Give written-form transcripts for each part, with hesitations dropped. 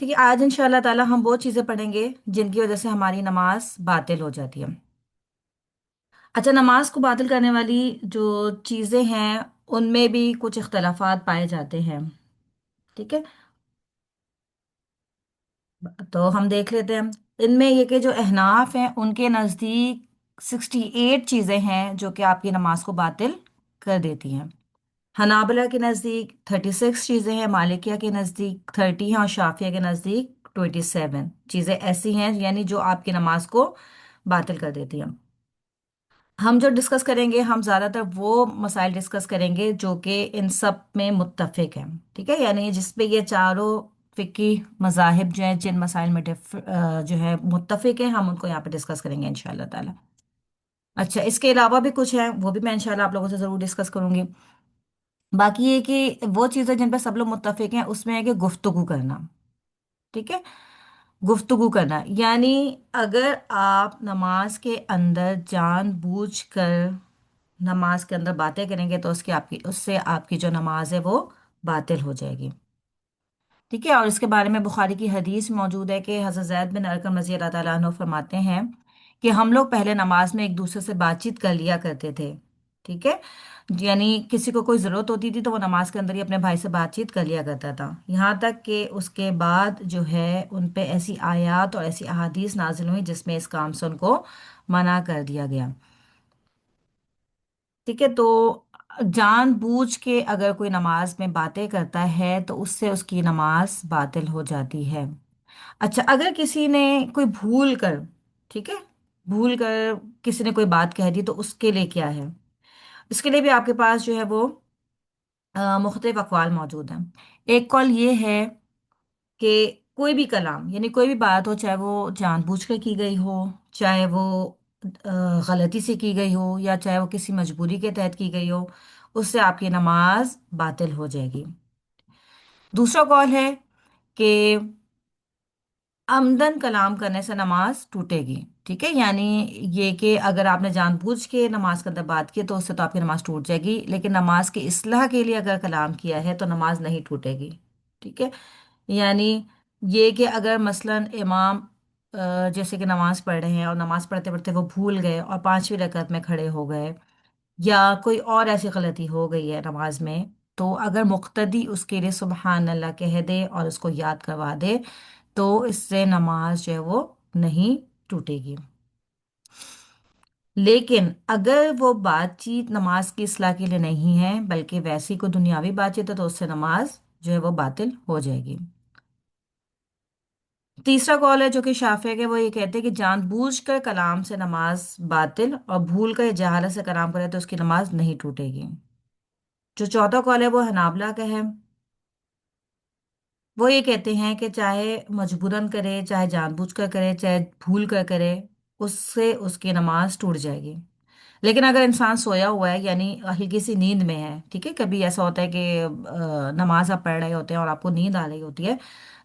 ठीक है, आज इंशाल्लाह ताला हम वो चीज़ें पढ़ेंगे जिनकी वजह से हमारी नमाज बातिल हो जाती है। अच्छा, नमाज को बातिल करने वाली जो चीज़ें हैं उनमें भी कुछ इख्तलाफात पाए जाते हैं। ठीक है, तो हम देख लेते हैं। इनमें ये कि जो अहनाफ हैं उनके नज़दीक 68 चीज़ें हैं जो कि आपकी नमाज को बातिल कर देती हैं। हनाबला के नज़दीक 36 चीज़ें हैं, मालिकिया के नज़दीक 30 हैं और शाफिया के नज़दीक 27 चीज़ें ऐसी हैं यानी जो आपकी नमाज को बातिल कर देती हैं। हम जो डिस्कस करेंगे, हम ज़्यादातर वो मसाइल डिस्कस करेंगे जो कि इन सब में मुत्तफिक हैं। ठीक है, यानी जिसपे ये चारों फिकी मज़ाहिब जो हैं, जिन मसाइल में जो है मुत्तफिक हैं, हम उनको यहाँ पे डिस्कस करेंगे इंशाल्लाह ताला। अच्छा, इसके अलावा भी कुछ है, वो भी मैं इंशाल्लाह आप लोगों से ज़रूर डिस्कस करूंगी। बाकी ये कि वो चीज़ें जिन पर सब लोग मुत्तफिक हैं उसमें है कि गुफ्तगू करना। ठीक है, गुफ्तगू करना यानी अगर आप नमाज के अंदर जानबूझकर नमाज के अंदर बातें करेंगे तो उससे आपकी जो नमाज है वो बातिल हो जाएगी। ठीक है, और इसके बारे में बुखारी की हदीस मौजूद है कि हज़रत ज़ैद बिन अरकम रज़ी अल्लाह ताला अन्हु फरमाते हैं कि हम लोग पहले नमाज में एक दूसरे से बातचीत कर लिया करते थे। ठीक है, यानी किसी को कोई ज़रूरत होती थी तो वो नमाज के अंदर ही अपने भाई से बातचीत कर लिया करता था, यहाँ तक कि उसके बाद जो है उन पे ऐसी आयत और ऐसी अहादीस नाजिल हुई जिसमें इस काम से उनको मना कर दिया गया। ठीक है, तो जानबूझ के अगर कोई नमाज में बातें करता है तो उससे उसकी नमाज बातिल हो जाती है। अच्छा, अगर किसी ने कोई भूल कर, ठीक है, भूल कर किसी ने कोई बात कह दी तो उसके लिए क्या है? इसके लिए भी आपके पास जो है वो मुख्तलिफ अक़वाल मौजूद हैं। एक कौल ये है कि कोई भी कलाम यानी कोई भी बात हो, चाहे वो जानबूझ कर की गई हो, चाहे वो गलती से की गई हो, या चाहे वो किसी मजबूरी के तहत की गई हो, उससे आपकी नमाज बातिल हो जाएगी। दूसरा कौल है कि आमदन कलाम करने से नमाज टूटेगी। ठीक है, यानी ये कि अगर आपने जानबूझ के नमाज के अंदर बात की तो उससे तो आपकी नमाज टूट जाएगी, लेकिन नमाज की इस्लाह के लिए अगर कलाम किया है तो नमाज नहीं टूटेगी। ठीक है, यानी ये कि अगर मसलन इमाम जैसे कि नमाज पढ़ रहे हैं और नमाज पढ़ते पढ़ते वो भूल गए और पांचवी रकअत में खड़े हो गए, या कोई और ऐसी गलती हो गई है नमाज में, तो अगर मुक्तदी उसके लिए सुबहान अल्लाह कह दे और उसको याद करवा दे तो इससे नमाज जो है वो नहीं टूटेगी। लेकिन अगर वो बातचीत नमाज की इस्लाह के लिए नहीं है बल्कि वैसी कोई दुनियावी बातचीत है तो उससे नमाज जो है वो बातिल हो जाएगी। तीसरा कॉल है जो कि शाफे के, वो ये कहते हैं कि जानबूझकर कलाम से नमाज बातिल और भूल कर या जहालत से कलाम करे तो उसकी नमाज नहीं टूटेगी। जो चौथा कॉल है वो हनाबला का है। वो ये कहते हैं कि चाहे मजबूरन करे, चाहे जानबूझकर करे, चाहे भूल कर करे, उससे उसकी नमाज टूट जाएगी। लेकिन अगर इंसान सोया हुआ है यानी हल्की सी नींद में है, ठीक है, कभी ऐसा होता है कि नमाज आप पढ़ रहे होते हैं और आपको नींद आ रही होती है,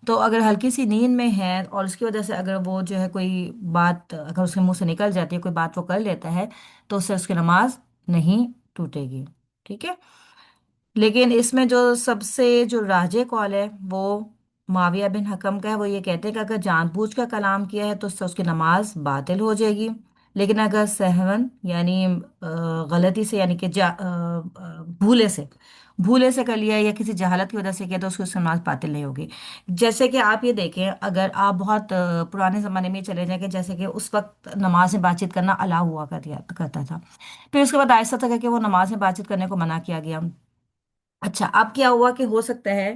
तो अगर हल्की सी नींद में है और उसकी वजह से अगर वो जो है कोई बात अगर उसके मुंह से निकल जाती है, कोई बात वो कर लेता है, तो उससे उसकी नमाज नहीं टूटेगी। ठीक है, लेकिन इसमें जो सबसे जो राजे कौल है वो माविया बिन हकम का है। वो ये कहते हैं कि अगर जानबूझ कर कलाम किया है तो उससे उसकी नमाज बातिल हो जाएगी, लेकिन अगर सहवन यानी गलती से यानी कि भूले से कर लिया या किसी जहालत की वजह से किया तो उसकी नमाज बातिल नहीं होगी। जैसे कि आप ये देखें, अगर आप बहुत पुराने ज़माने में चले जाएं कि जैसे कि उस वक्त नमाज में बातचीत करना अलाउ हुआ करता था, फिर उसके बाद आहिस्ता तक कि वो नमाज में बातचीत करने को मना किया गया। अच्छा, अब क्या हुआ कि हो सकता है,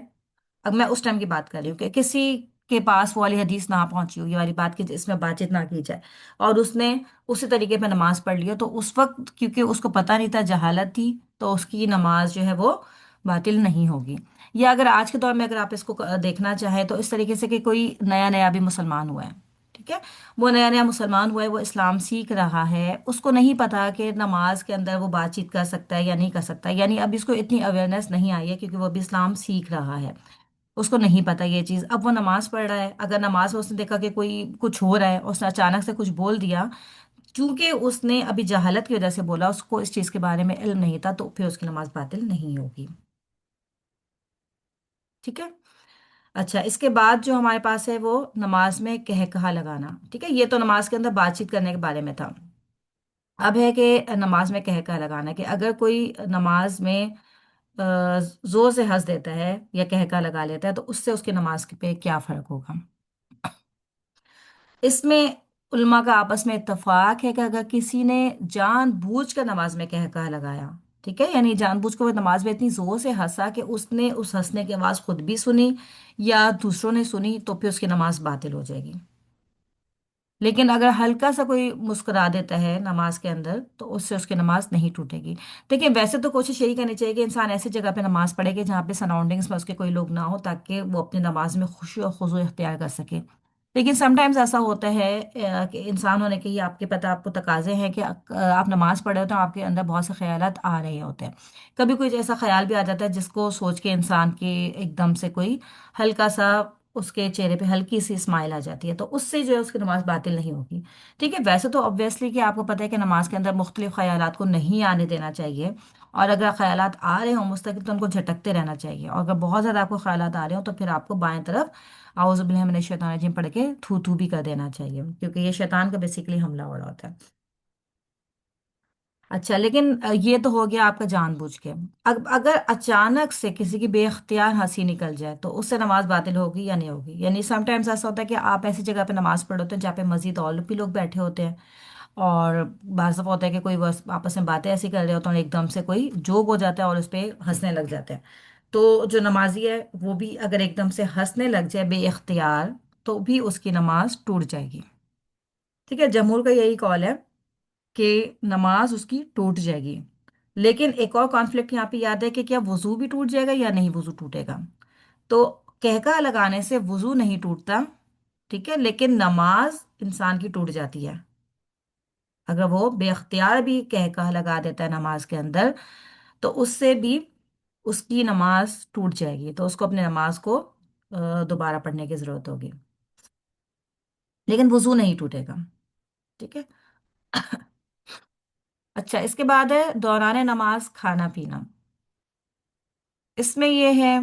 अब मैं उस टाइम की बात कर रही हूँ कि किसी के पास वो वाली हदीस ना पहुंची हो, ये वाली बात की इसमें बातचीत ना की जाए, और उसने उसी तरीके पे नमाज पढ़ लिया, तो उस वक्त क्योंकि उसको पता नहीं था, जहालत थी, तो उसकी नमाज जो है वो बातिल नहीं होगी। या अगर आज के दौर में अगर आप इसको देखना चाहें तो इस तरीके से कि कोई नया नया भी मुसलमान हुआ है, ठीक है, वो नया नया मुसलमान हुआ है, वो इस्लाम सीख रहा है, उसको नहीं पता कि नमाज के अंदर वो बातचीत कर सकता है या नहीं कर सकता, यानी अभी इसको इतनी अवेयरनेस नहीं आई है क्योंकि वो अभी इस्लाम सीख रहा है, उसको नहीं पता ये चीज़। अब वो नमाज पढ़ रहा है, अगर नमाज में उसने देखा कि कोई कुछ हो रहा है, उसने अचानक से कुछ बोल दिया, क्योंकि उसने अभी जहालत की वजह से बोला, उसको इस चीज़ के बारे में इल्म नहीं था, तो फिर उसकी नमाज बातिल नहीं होगी। ठीक है, اچھا، اس کے بعد جو ہمارے پاس ہے وہ نماز میں کہہ کہا لگانا، ٹھیک ہے، یہ تو نماز کے اندر بات چیت کرنے کے بارے میں تھا۔ اب ہے کہ نماز میں کہہ کہا لگانا، کہ اگر کوئی نماز میں زور سے ہنس دیتا ہے یا کہہ کہا لگا لیتا ہے تو اس سے اس کی نماز پہ کیا فرق ہوگا؟ اس میں علماء کا آپس میں اتفاق ہے کہ اگر کسی نے جان بوجھ کر نماز میں کہہ کہا لگایا، ٹھیک ہے، یعنی جان بوجھ کر وہ نماز میں اتنی زور سے ہنسا کہ اس نے اس ہنسنے کی آواز خود بھی سنی یا دوسروں نے سنی، تو پھر اس کی نماز باطل ہو جائے گی۔ لیکن اگر ہلکا سا کوئی مسکرا دیتا ہے نماز کے اندر تو اس سے اس کی نماز نہیں ٹوٹے گی۔ دیکھیں، ویسے تو کوشش یہی کرنی چاہیے کہ انسان ایسی جگہ پہ نماز پڑھے کہ جہاں پہ سراؤنڈنگس میں اس کے کوئی لوگ نہ ہو، تاکہ وہ اپنی نماز میں خوشی اور خضوع اختیار کر سکے۔ لیکن سم ٹائمز ایسا ہوتا ہے کہ انسان ہونے کے یہ آپ کے پتہ، آپ کو تقاضے ہیں کہ آپ نماز پڑھ رہے ہوتے ہیں، آپ کے اندر بہت سے خیالات آ رہے ہوتے ہیں۔ کبھی کوئی ایسا خیال بھی آ جاتا ہے جس کو سوچ کے انسان کے ایک دم سے کوئی ہلکا سا اس کے چہرے پہ ہلکی سی اسمائل آ جاتی ہے، تو اس سے جو ہے اس کی نماز باطل نہیں ہوگی۔ ٹھیک ہے، ویسے تو obviously کہ آپ کو پتہ ہے کہ نماز کے اندر مختلف خیالات کو نہیں آنے دینا چاہیے، اور اگر خیالات آ رہے ہوں مستقل تو ان کو جھٹکتے رہنا چاہیے، اور اگر بہت زیادہ آپ کو خیالات آ رہے ہوں تو پھر آپ کو بائیں طرف اعوذ باللہ من الشیطان الرجیم پڑھ کے تھو تھو بھی کر دینا چاہیے، کیونکہ یہ شیطان کا بیسیکلی حملہ ہو رہا ہوتا ہے۔ اچھا، لیکن یہ تو ہو گیا آپ کا جان بوجھ کے۔ اب اگر اچانک سے کسی کی بے اختیار ہنسی نکل جائے تو اس سے نماز باطل ہوگی یا نہیں ہوگی؟ یعنی سم ٹائمز ایسا ہوتا ہے کہ آپ ایسی جگہ پہ نماز پڑھ ہوتے ہیں جہاں پہ مزید اور بھی لوگ بیٹھے ہوتے ہیں، اور بعض دفعہ ہوتا ہے کہ کوئی بس آپس میں باتیں ایسی کر رہے ہوتے ہیں اور ایک دم سے کوئی جوک ہو جاتا ہے اور اس پہ ہنسنے لگ جاتے ہیں، تو جو نمازی ہے وہ بھی اگر ایک دم سے ہنسنے لگ جائے بے اختیار تو بھی اس کی نماز ٹوٹ جائے گی۔ ٹھیک ہے، جمہور کا یہی کال ہے کہ نماز اس کی ٹوٹ جائے گی۔ لیکن ایک اور کانفلکٹ یہاں پہ یاد ہے کہ کیا وضو بھی ٹوٹ جائے گا یا نہیں وضو ٹوٹے گا؟ تو کہکا لگانے سے وضو نہیں ٹوٹتا، ٹھیک ہے، لیکن نماز انسان کی ٹوٹ جاتی ہے۔ اگر وہ بے اختیار بھی کہکا لگا دیتا ہے نماز کے اندر تو اس سے بھی اس کی نماز ٹوٹ جائے گی، تو اس کو اپنی نماز کو دوبارہ پڑھنے کی ضرورت ہوگی، لیکن وضو نہیں ٹوٹے گا۔ ٹھیک ہے۔ اچھا، اس کے بعد ہے دوران نماز کھانا پینا۔ اس میں یہ ہے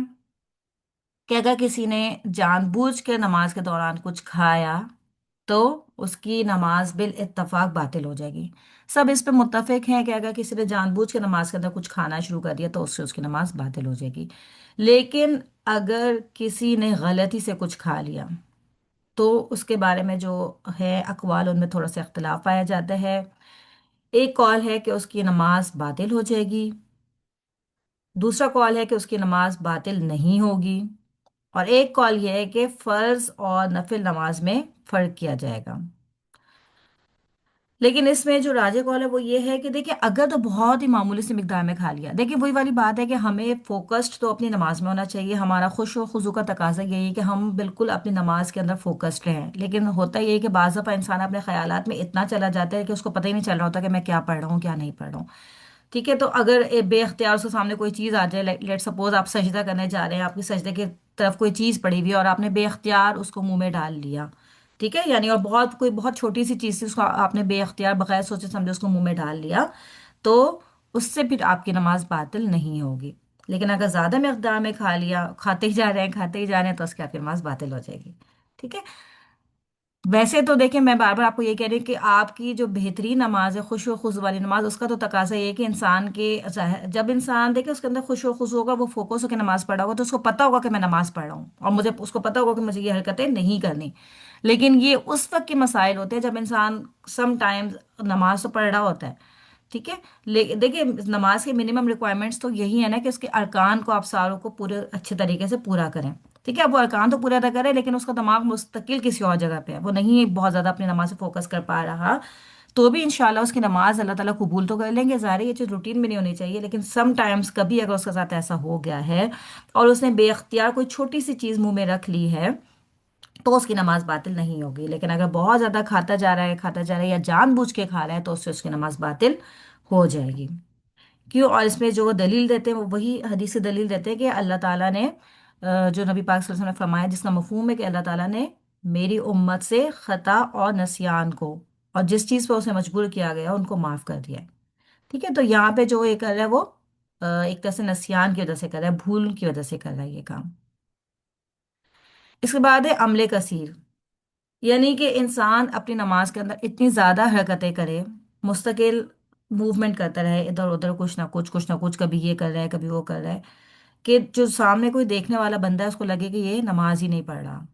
کہ اگر کسی نے جان بوجھ کے نماز کے دوران کچھ کھایا تو اس کی نماز بالاتفاق باطل ہو جائے گی۔ سب اس پہ متفق ہیں کہ اگر کسی نے جان بوجھ کے نماز کے اندر کچھ کھانا شروع کر دیا تو اس سے اس کی نماز باطل ہو جائے گی۔ لیکن اگر کسی نے غلطی سے کچھ کھا لیا تو اس کے بارے میں جو ہے اقوال، ان میں تھوڑا سا اختلاف پایا جاتا ہے۔ ایک قول ہے کہ اس کی نماز باطل ہو جائے گی، دوسرا قول ہے کہ اس کی نماز باطل نہیں ہوگی، اور ایک قول یہ ہے کہ فرض اور نفل نماز میں فرق کیا جائے گا۔ لیکن اس میں جو راجح قول ہے وہ یہ ہے کہ دیکھیں، اگر تو بہت ہی معمولی سی مقدار میں کھا لیا، دیکھیں وہی والی بات ہے کہ ہمیں فوکسڈ تو اپنی نماز میں ہونا چاہیے، ہمارا خوش و خضوع کا تقاضا یہی ہے کہ ہم بالکل اپنی نماز کے اندر فوکسڈ رہیں، لیکن ہوتا یہ ہے کہ بعض دفعہ انسان اپنے خیالات میں اتنا چلا جاتا ہے کہ اس کو پتہ ہی نہیں چل رہا ہوتا کہ میں کیا پڑھ رہا ہوں کیا نہیں پڑھ رہا ہوں۔ ٹھیک ہے، تو اگر بے اختیار اس کے سامنے کوئی چیز آ جائے، لیٹ سپوز آپ سجدہ کرنے جا رہے ہیں، آپ کی سجدے کی طرف کوئی چیز پڑی ہوئی ہے اور آپ نے بے اختیار اس کو منہ میں ڈال لیا، ٹھیک ہے، یعنی اور کوئی بہت چھوٹی سی چیز تھی، اس کو آپ نے بے اختیار بغیر سوچے سمجھے اس کو منہ میں ڈال لیا، تو اس سے پھر آپ کی نماز باطل نہیں ہوگی۔ لیکن اگر زیادہ مقدار میں کھا لیا، کھاتے ہی جا رہے ہیں کھاتے ہی جا رہے ہیں، تو اس کی آپ کی نماز باطل ہو جائے گی۔ ٹھیک ہے، ویسے تو دیکھیں میں بار بار آپ کو یہ کہہ رہی ہوں کہ آپ کی جو بہترین نماز ہے خوش و خضوع والی نماز، اس کا تو تقاضا یہ ہے کہ انسان کے جب انسان دیکھے اس کے اندر خوش و خضوع ہوگا، وہ فوکس ہو کے نماز پڑھا ہوگا، تو اس کو پتا ہوگا کہ میں نماز پڑھ رہا ہوں، اور مجھے اس کو پتا ہوگا کہ مجھے یہ حرکتیں نہیں کرنی۔ لیکن یہ اس وقت کے مسائل ہوتے ہیں جب انسان سم ٹائمز نماز تو پڑھ رہا ہوتا ہے، ٹھیک ہے، دیکھیے نماز کے منیمم ریکوائرمنٹس تو یہی ہے نا کہ اس کے ارکان کو آپ ساروں کو پورے اچھے طریقے سے پورا کریں۔ ٹھیک ہے، اب وہ ارکان تو پورا ادا کرے لیکن اس کا دماغ مستقل کسی اور جگہ پہ ہے، وہ نہیں بہت زیادہ اپنی نماز سے فوکس کر پا رہا، تو بھی انشاءاللہ اس کی نماز اللہ تعالیٰ قبول تو کر لیں گے۔ ظاہر ہے یہ چیز روٹین میں نہیں ہونی چاہیے، لیکن سم ٹائمز کبھی اگر اس کے ساتھ ایسا ہو گیا ہے اور اس نے بے اختیار کوئی چھوٹی سی چیز منہ میں رکھ لی ہے تو اس کی نماز باطل نہیں ہوگی۔ لیکن اگر بہت زیادہ کھاتا جا رہا ہے یا جان بوجھ کے کھا رہا ہے تو اس سے اس کی نماز باطل ہو جائے گی۔ کیوں؟ اور اس میں جو وہ دلیل دیتے ہیں وہ وہی حدیث سے دلیل دیتے ہیں کہ اللہ تعالیٰ نے جو نبی پاک صلی اللہ علیہ وسلم نے فرمایا، جس کا مفہوم ہے کہ اللہ تعالیٰ نے میری امت سے خطا اور نسیان کو اور جس چیز پہ اسے مجبور کیا گیا ان کو معاف کر دیا ہے۔ ٹھیک ہے، تو یہاں پہ جو یہ کر رہا ہے وہ ایک طرح سے نسیان کی وجہ سے کر رہا ہے، بھول کی وجہ سے کر رہا ہے یہ کام۔ इसके बाद है अमले कसीर, यानी कि इंसान अपनी नमाज के अंदर इतनी ज़्यादा हरकतें करे, मुस्तकिल मूवमेंट करता रहे इधर उधर, कुछ ना कुछ, कभी ये कर रहा है कभी वो कर रहा है, कि जो सामने कोई देखने वाला बंदा है उसको लगे कि ये नमाज ही नहीं पढ़ रहा।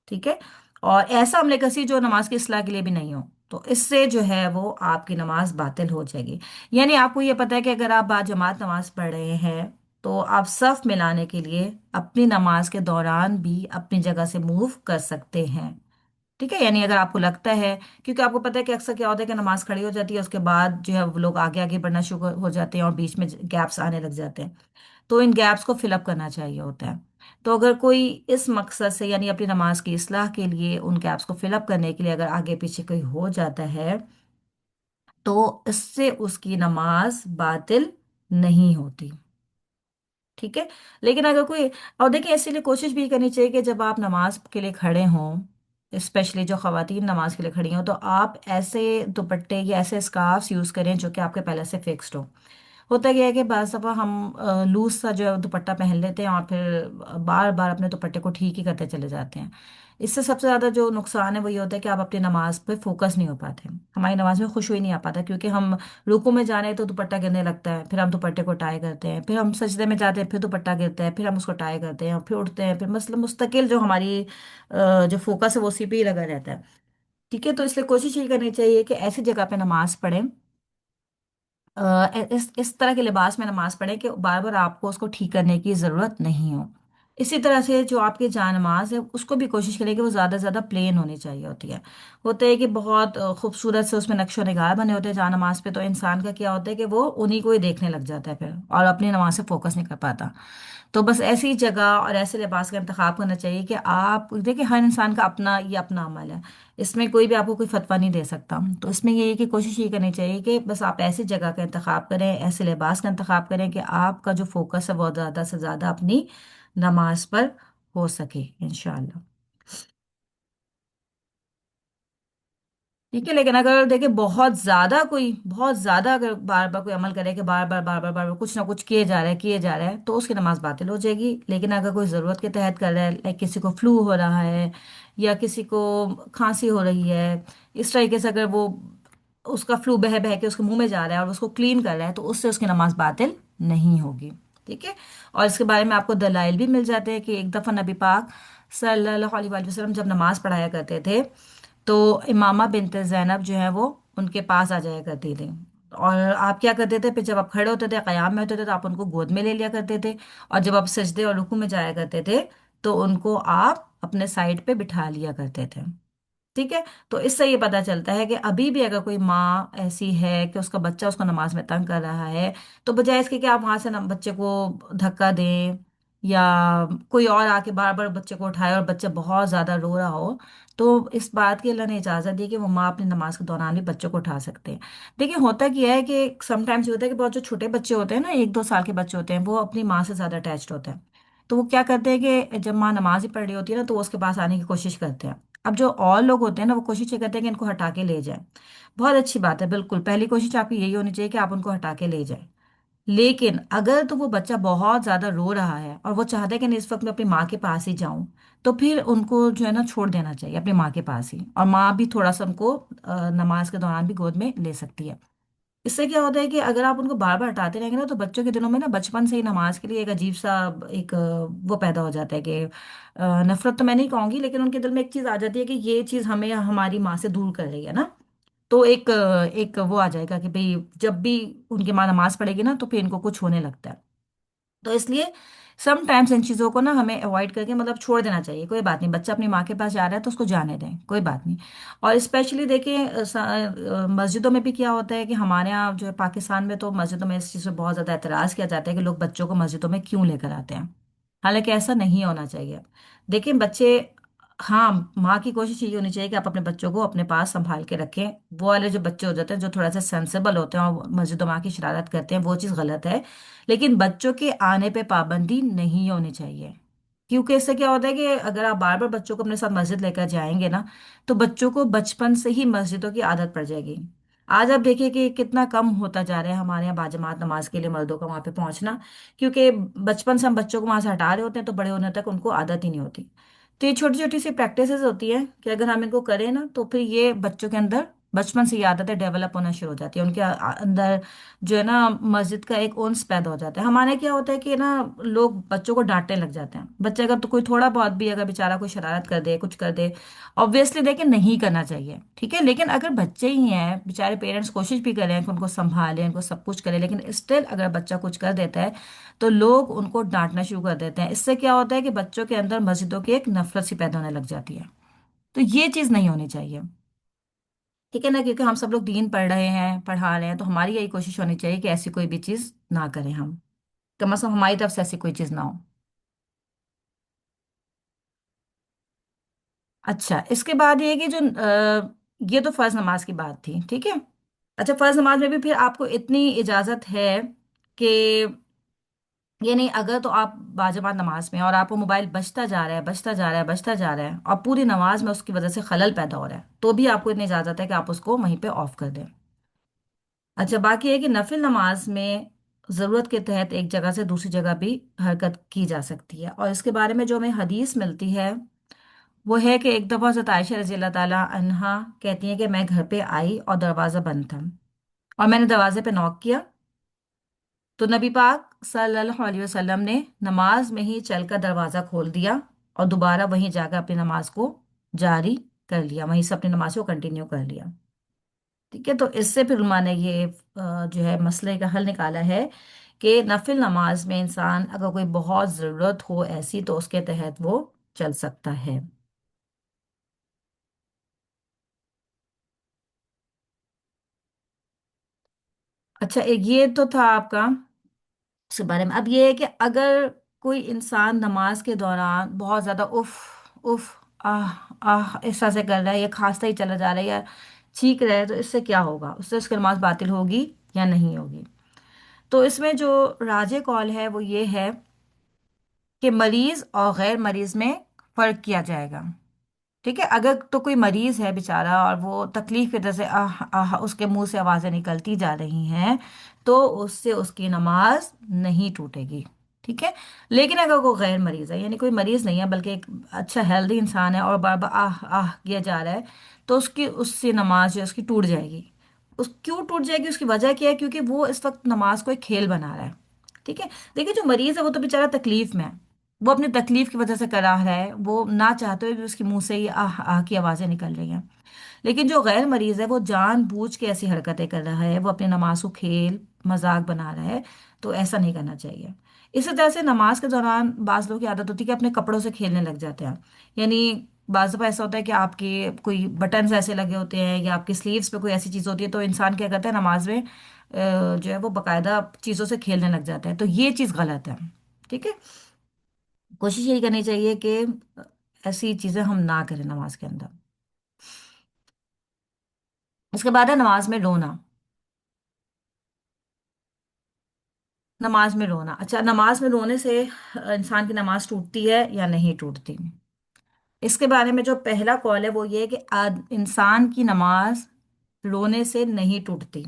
ठीक है। और ऐसा अमले कसी जो नमाज की इस्लाह के लिए भी नहीं हो, तो इससे जो है वो आपकी नमाज बातिल हो जाएगी। यानी आपको ये पता है कि अगर आप बाजमात नमाज पढ़ रहे हैं तो आप सफ मिलाने के लिए अपनी नमाज के दौरान भी अपनी जगह से मूव कर सकते हैं। ठीक है। यानी अगर आपको लगता है, क्योंकि आपको पता है कि अक्सर क्या होता है कि नमाज खड़ी हो जाती है, उसके बाद जो है वो लोग आगे आगे बढ़ना शुरू हो जाते हैं और बीच में गैप्स आने लग जाते हैं, तो इन गैप्स को फिलअप करना चाहिए होता है। तो अगर कोई इस मकसद से, यानी अपनी नमाज की इस्लाह के लिए, उन गैप्स को फिलअप करने के लिए अगर आगे पीछे कोई हो जाता है, तो इससे उसकी नमाज बातिल नहीं होती। ठीक है। लेकिन अगर कोई, और देखिए इसीलिए कोशिश भी करनी चाहिए कि जब आप नमाज के लिए खड़े हों, स्पेशली जो खवातीन नमाज के लिए खड़ी हों, तो आप ऐसे दुपट्टे या ऐसे स्कार्फ्स यूज़ करें जो कि आपके पहले से फिक्स्ड हो। होता क्या है कि बाज़ दफ़ा हम लूज सा जो है दुपट्टा पहन लेते हैं और फिर बार बार अपने दुपट्टे को ठीक ही करते चले जाते हैं। इससे सबसे ज़्यादा जो नुकसान है वो ये होता है कि आप अपनी नमाज पे फोकस नहीं हो पाते, हमारी नमाज में खुशूई नहीं आ पाता, क्योंकि हम रुकू में जाने तो दुपट्टा गिरने लगता है, फिर हम दुपट्टे को टाई करते हैं, फिर हम सजदे में जाते हैं, फिर दुपट्टा गिरता है, फिर हम उसको टाई करते हैं और फिर उठते हैं, फिर मतलब मुस्तकिल जो हमारी जो फोकस है वो उसी पे ही लगा रहता है। ठीक है। तो इसलिए कोशिश ये करनी चाहिए कि ऐसी जगह पे नमाज पढ़ें, इस तरह के लिबास में नमाज पढ़े कि बार बार आपको उसको ठीक करने की ज़रूरत नहीं हो। इसी तरह से जो आपकी जानमाज है उसको भी कोशिश करें कि वो ज़्यादा से ज़्यादा प्लेन होनी चाहिए होती है। होता है कि बहुत खूबसूरत से उसमें नक्शो निगार बने होते हैं जानमाज पे, तो इंसान का क्या होता है कि वो उन्हीं को ही देखने लग जाता है फिर, और अपनी नमाज से फोकस नहीं कर पाता। तो बस ऐसी जगह और ऐसे लिबास का इंतखाब करना चाहिए कि आप देखिए, हर इंसान का अपना ये अपना अमल है, इसमें कोई भी आपको कोई फतवा नहीं दे सकता। तो इसमें ये है कि कोशिश ये करनी चाहिए कि बस आप ऐसी जगह का इंतखाब करें, ऐसे लिबास का इंतखाब करें कि आपका जो फोकस है वो ज़्यादा से ज़्यादा अपनी नमाज पर हो सके, इंशाल्लाह। ठीक है। लेकिन अगर देखिए बहुत ज्यादा अगर बार बार कोई अमल करे कि बार बार कुछ ना कुछ किए जा रहा है, तो उसकी नमाज बातिल हो जाएगी। लेकिन अगर कोई ज़रूरत के तहत कर रहा है, लाइक किसी को फ्लू हो रहा है या किसी को खांसी हो रही है, इस तरीके से अगर वो उसका फ्लू बह बह के उसके मुंह में जा रहा है और उसको क्लीन कर रहा है, तो उससे उसकी नमाज बातिल नहीं होगी। ठीक है। और इसके बारे में आपको दलाइल भी मिल जाते हैं कि एक दफ़ा नबी पाक सल्लल्लाहु अलैहि वसल्लम जब नमाज पढ़ाया करते थे, तो इमामा बिनत ज़ैनब जो है वो उनके पास आ जाया करती थी। और आप क्या करते थे, फिर जब आप खड़े होते थे, क़याम में होते थे, तो आप उनको गोद में ले लिया करते थे। और जब आप सजदे और रुकू में जाया करते थे, तो उनको आप अपने साइड पे बिठा लिया करते थे। ठीक है। तो इससे ये पता चलता है कि अभी भी अगर कोई माँ ऐसी है कि उसका बच्चा उसको नमाज में तंग कर रहा है, तो बजाय इसके कि आप वहां से बच्चे को धक्का दें या कोई और आके बार बार बच्चे को उठाए और बच्चा बहुत ज्यादा रो रहा हो, तो इस बात की अल्लाह ने इजाजत दी कि वो माँ अपनी नमाज के दौरान भी बच्चों को उठा सकते हैं। देखिए होता क्या है कि समटाइम्स होता है कि बहुत जो छोटे बच्चे होते हैं ना, 1-2 साल के बच्चे होते हैं, वो अपनी माँ से ज्यादा अटैच्ड होते हैं। तो वो क्या करते हैं कि जब माँ नमाज ही पढ़ रही होती है ना, तो वो उसके पास आने की कोशिश करते हैं। अब जो और लोग होते हैं ना, वो कोशिश ये करते हैं कि इनको हटा के ले जाए। बहुत अच्छी बात है, बिल्कुल पहली कोशिश आपकी यही होनी चाहिए कि आप उनको हटा के ले जाए। लेकिन अगर तो वो बच्चा बहुत ज्यादा रो रहा है और वो चाहता है कि नहीं इस वक्त मैं अपनी माँ के पास ही जाऊं, तो फिर उनको जो है ना छोड़ देना चाहिए अपनी माँ के पास ही, और माँ भी थोड़ा सा उनको नमाज के दौरान भी गोद में ले सकती है। इससे क्या होता है कि अगर आप उनको बार बार हटाते रहेंगे ना, तो बच्चों के दिलों में ना बचपन से ही नमाज के लिए एक अजीब सा एक वो पैदा हो जाता है कि नफरत तो मैं नहीं कहूंगी, लेकिन उनके दिल में एक चीज आ जाती है कि ये चीज हमें हमारी माँ से दूर कर रही है ना। तो एक वो आ जाएगा कि भाई जब भी उनकी माँ नमाज पढ़ेगी ना, तो फिर इनको कुछ होने लगता है। तो इसलिए सम टाइम्स इन चीज़ों को ना हमें अवॉइड करके मतलब छोड़ देना चाहिए। कोई बात नहीं, बच्चा अपनी माँ के पास जा रहा है तो उसको जाने दें, कोई बात नहीं। और स्पेशली देखिए मस्जिदों में भी क्या होता है कि हमारे यहाँ जो है पाकिस्तान में, तो मस्जिदों में इस चीज़ पे बहुत ज़्यादा एतराज़ किया जाता है कि लोग बच्चों को मस्जिदों में क्यों लेकर आते हैं। हालांकि ऐसा नहीं होना चाहिए। देखिए बच्चे, हाँ माँ की कोशिश ये होनी चाहिए कि आप अपने बच्चों को अपने पास संभाल के रखें। वो वाले जो बच्चे हो जाते हैं जो थोड़ा सा सेंसेबल होते हैं और मस्जिदों में आके शरारत करते हैं, वो चीज़ गलत है। लेकिन बच्चों के आने पे पाबंदी नहीं होनी चाहिए, क्योंकि इससे क्या होता है कि अगर आप बार बार बच्चों को अपने साथ मस्जिद लेकर जाएंगे ना, तो बच्चों को बचपन से ही मस्जिदों की आदत पड़ जाएगी। آج آپ دیکھیے کہ کتنا کم ہوتا جا رہا ہے ہمارے یہاں باجماعت نماز کے لیے مردوں کا وہاں پہ پہنچنا، کیونکہ بچپن سے ہم بچوں کو وہاں سے ہٹا رہے ہوتے ہیں تو بڑے ہونے تک ان کو عادت ہی نہیں ہوتی۔ تو یہ چھوٹی چھوٹی سی پریکٹسز ہوتی ہے کہ اگر ہم ان کو کریں نا تو پھر یہ بچوں کے اندر بچپن سے یہ عادتیں ڈیولپ ہونا شروع ہو جاتی ہے، ان کے اندر جو ہے نا مسجد کا ایک انس پیدا ہو جاتا ہے۔ ہمارے کیا ہوتا ہے کہ نا لوگ بچوں کو ڈانٹنے لگ جاتے ہیں، بچے اگر تو کوئی تھوڑا بہت بھی اگر بیچارہ کوئی شرارت کر دے کچھ کر دے، obviously دیکھیں نہیں کرنا چاہیے، ٹھیک ہے، لیکن اگر بچے ہی ہیں بیچارے پیرنٹس کوشش بھی کریں کہ ان کو سنبھالیں ان کو سب کچھ کریں، لیکن اسٹل اگر بچہ کچھ کر دیتا ہے تو لوگ ان کو ڈانٹنا شروع کر دیتے ہیں۔ اس سے کیا ہوتا ہے کہ بچوں کے اندر مسجدوں کی ایک نفرت سی پیدا ہونے لگ جاتی ہے۔ تو یہ چیز نہیں ہونی چاہیے، ٹھیک ہے نا، کیونکہ ہم سب لوگ دین پڑھ رہے ہیں پڑھا رہے ہیں، تو ہماری یہی کوشش ہونی چاہیے کہ ایسی کوئی بھی چیز نہ کریں ہم، کم از کم ہماری طرف سے ایسی کوئی چیز نہ ہو۔ اچھا، اس کے بعد یہ کہ جو یہ تو فرض نماز کی بات تھی، ٹھیک ہے۔ اچھا، فرض نماز میں بھی پھر آپ کو اتنی اجازت ہے کہ یہ نہیں، اگر تو آپ باجماعت نماز میں ہیں اور آپ کو موبائل بجتا جا رہا ہے بجتا جا رہا ہے بجتا جا رہا ہے اور پوری نماز میں اس کی وجہ سے خلل پیدا ہو رہا ہے، تو بھی آپ کو اتنی اجازت ہے کہ آپ اس کو وہیں پہ آف کر دیں۔ اچھا، باقی ہے کہ نفل نماز میں ضرورت کے تحت ایک جگہ سے دوسری جگہ بھی حرکت کی جا سکتی ہے، اور اس کے بارے میں جو ہمیں حدیث ملتی ہے وہ ہے کہ ایک دفعہ حضرت عائشہ رضی اللہ تعالیٰ عنہا کہتی ہیں کہ میں گھر پہ آئی اور دروازہ بند تھا، اور میں نے دروازے پہ نوک کیا تو نبی پاک صلی اللہ علیہ وسلم نے نماز میں ہی چل کر دروازہ کھول دیا اور دوبارہ وہیں جا کر اپنی نماز کو جاری کر لیا، وہیں سے اپنی نماز کو کنٹینیو کر لیا، ٹھیک ہے۔ تو اس سے پھر علماء نے یہ جو ہے مسئلے کا حل نکالا ہے کہ نفل نماز میں انسان اگر کوئی بہت ضرورت ہو ایسی تو اس کے تحت وہ چل سکتا ہے۔ اچھا، ایک یہ تو تھا آپ کا اس کے بارے میں۔ اب یہ ہے کہ اگر کوئی انسان نماز کے دوران بہت زیادہ اف اف آہ آہ اس طرح سے کر رہا ہے یا کھانستا ہی چلا جا رہا ہے یا چھینک رہا ہے، تو اس سے کیا ہوگا؟ اس سے اس کی نماز باطل ہوگی یا نہیں ہوگی؟ تو اس میں جو راجے کال ہے وہ یہ ہے کہ مریض اور غیر مریض میں فرق کیا جائے گا، ٹھیک ہے۔ اگر تو کوئی مریض ہے بیچارہ اور وہ تکلیف کی وجہ سے آہ آہ اس کے منہ سے آوازیں نکلتی جا رہی ہیں، تو اس سے اس کی نماز نہیں ٹوٹے گی، ٹھیک ہے۔ لیکن اگر وہ غیر مریض ہے، یعنی کوئی مریض نہیں ہے بلکہ ایک اچھا ہیلدی انسان ہے اور بار بار آہ آہ کیا جا رہا ہے، تو اس سے نماز جو ہے اس کی ٹوٹ جائے گی۔ اس کیوں ٹوٹ جائے گی؟ اس کی وجہ کیا ہے؟ کیونکہ وہ اس وقت نماز کو ایک کھیل بنا رہا ہے، ٹھیک ہے۔ دیکھیے، جو مریض ہے وہ تو بیچارہ تکلیف میں ہے، وہ اپنی تکلیف کی وجہ سے کرا رہا ہے، وہ نہ چاہتے ہوئے بھی اس کے منہ سے یہ آہ آہ کی آوازیں نکل رہی ہیں۔ لیکن جو غیر مریض ہے وہ جان بوجھ کے ایسی حرکتیں کر رہا ہے، وہ اپنی نماز کو کھیل مذاق بنا رہا ہے، تو ایسا نہیں کرنا چاہیے۔ اسی طرح سے نماز کے دوران بعض لوگوں کی عادت ہوتی ہے کہ اپنے کپڑوں سے کھیلنے لگ جاتے ہیں، یعنی بعض دفعہ ایسا ہوتا ہے کہ آپ کے کوئی بٹنز ایسے لگے ہوتے ہیں یا آپ کی سلیوز پہ کوئی ایسی چیز ہوتی ہے تو انسان کیا کرتا ہے نماز میں جو ہے وہ باقاعدہ چیزوں سے کھیلنے لگ جاتا ہے، تو یہ چیز غلط ہے، ٹھیک ہے۔ کوشش یہی کرنی چاہیے کہ ایسی چیزیں ہم نہ کریں نماز کے اندر۔ اس کے بعد ہے نماز میں رونا۔ نماز میں رونا، اچھا، نماز میں رونے سے انسان کی نماز ٹوٹتی ہے یا نہیں ٹوٹتی؟ اس کے بارے میں جو پہلا قول ہے وہ یہ ہے کہ انسان کی نماز رونے سے نہیں ٹوٹتی،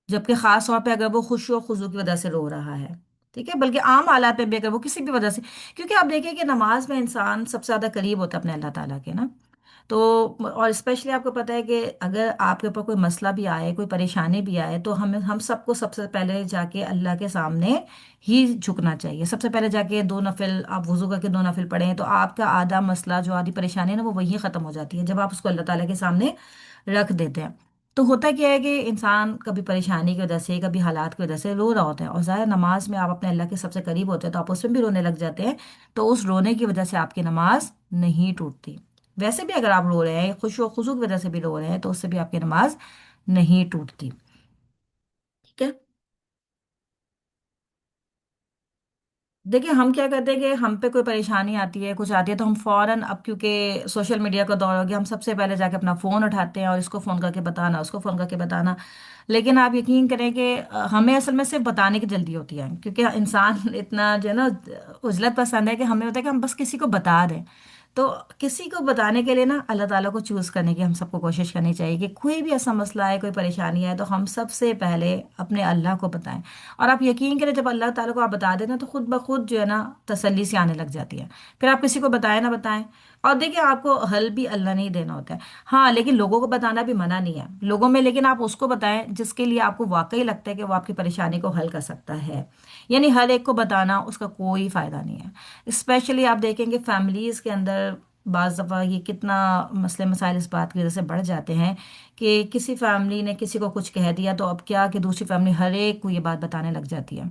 جبکہ خاص طور پہ اگر وہ خوشی و خضوع کی وجہ سے رو رہا ہے، ٹھیک ہے، بلکہ عام حالات میں بھی اگر وہ کسی بھی وجہ سے، کیونکہ آپ دیکھیں کہ نماز میں انسان سب سے زیادہ قریب ہوتا ہے اپنے اللہ تعالیٰ کے نا، تو اور اسپیشلی آپ کو پتہ ہے کہ اگر آپ کے اوپر کوئی مسئلہ بھی آئے کوئی پریشانی بھی آئے تو ہم سب کو سب سے پہلے جا کے اللہ کے سامنے ہی جھکنا چاہیے، سب سے پہلے جا کے دو نفل آپ وضو کر کے دو نفل پڑھیں تو آپ کا آدھا مسئلہ جو آدھی پریشانی ہے نا وہ وہی ختم ہو جاتی ہے جب آپ اس کو اللہ تعالیٰ کے سامنے رکھ دیتے ہیں۔ تو ہوتا کیا ہے کہ انسان کبھی پریشانی کی وجہ سے کبھی حالات کی وجہ سے رو رہا ہوتا ہے، اور ظاہر نماز میں آپ اپنے اللہ کے سب سے قریب ہوتے ہیں تو آپ اس میں بھی رونے لگ جاتے ہیں، تو اس رونے کی وجہ سے آپ کی نماز نہیں ٹوٹتی۔ ویسے بھی اگر آپ رو رہے ہیں خوشی و خضوع کی وجہ سے بھی رو رہے ہیں تو اس سے بھی آپ کی نماز نہیں ٹوٹتی، ٹھیک ہے۔ دیکھیں ہم کیا کرتے ہیں کہ ہم پہ کوئی پریشانی آتی ہے کچھ آتی ہے تو ہم فوراً، اب کیونکہ سوشل میڈیا کا دور ہو گیا، ہم سب سے پہلے جا کے اپنا فون اٹھاتے ہیں اور اس کو فون کر کے بتانا اس کو فون کر کے بتانا، لیکن آپ یقین کریں کہ ہمیں اصل میں صرف بتانے کی جلدی ہوتی ہے، کیونکہ انسان اتنا جو ہے نا عجلت پسند ہے کہ ہمیں ہوتا ہے کہ ہم بس کسی کو بتا دیں، تو کسی کو بتانے کے لیے نا اللہ تعالیٰ کو چوز کرنے کی ہم سب کو کوشش کرنی چاہیے کہ کوئی بھی ایسا مسئلہ ہے، کوئی پریشانی ہے، تو ہم سب سے پہلے اپنے اللہ کو بتائیں۔ اور آپ یقین کریں، جب اللہ تعالیٰ کو آپ بتا دیں نا تو خود بخود جو ہے نا تسلی سی آنے لگ جاتی ہے۔ پھر آپ کسی کو بتائیں نہ بتائیں، اور دیکھیں آپ کو حل بھی اللہ نے ہی دینا ہوتا ہے۔ ہاں لیکن لوگوں کو بتانا بھی منع نہیں ہے لوگوں میں، لیکن آپ اس کو بتائیں جس کے لیے آپ کو واقعی لگتا ہے کہ وہ آپ کی پریشانی کو حل کر سکتا ہے۔ یعنی ہر ایک کو بتانا اس کا کوئی فائدہ نہیں ہے۔ اسپیشلی آپ دیکھیں گے فیملیز کے اندر بعض دفعہ یہ کتنا مسئلے مسائل اس بات کی وجہ سے بڑھ جاتے ہیں کہ کسی فیملی نے کسی کو کچھ کہہ دیا تو اب کیا کہ دوسری فیملی ہر ایک کو یہ بات بتانے لگ جاتی ہے۔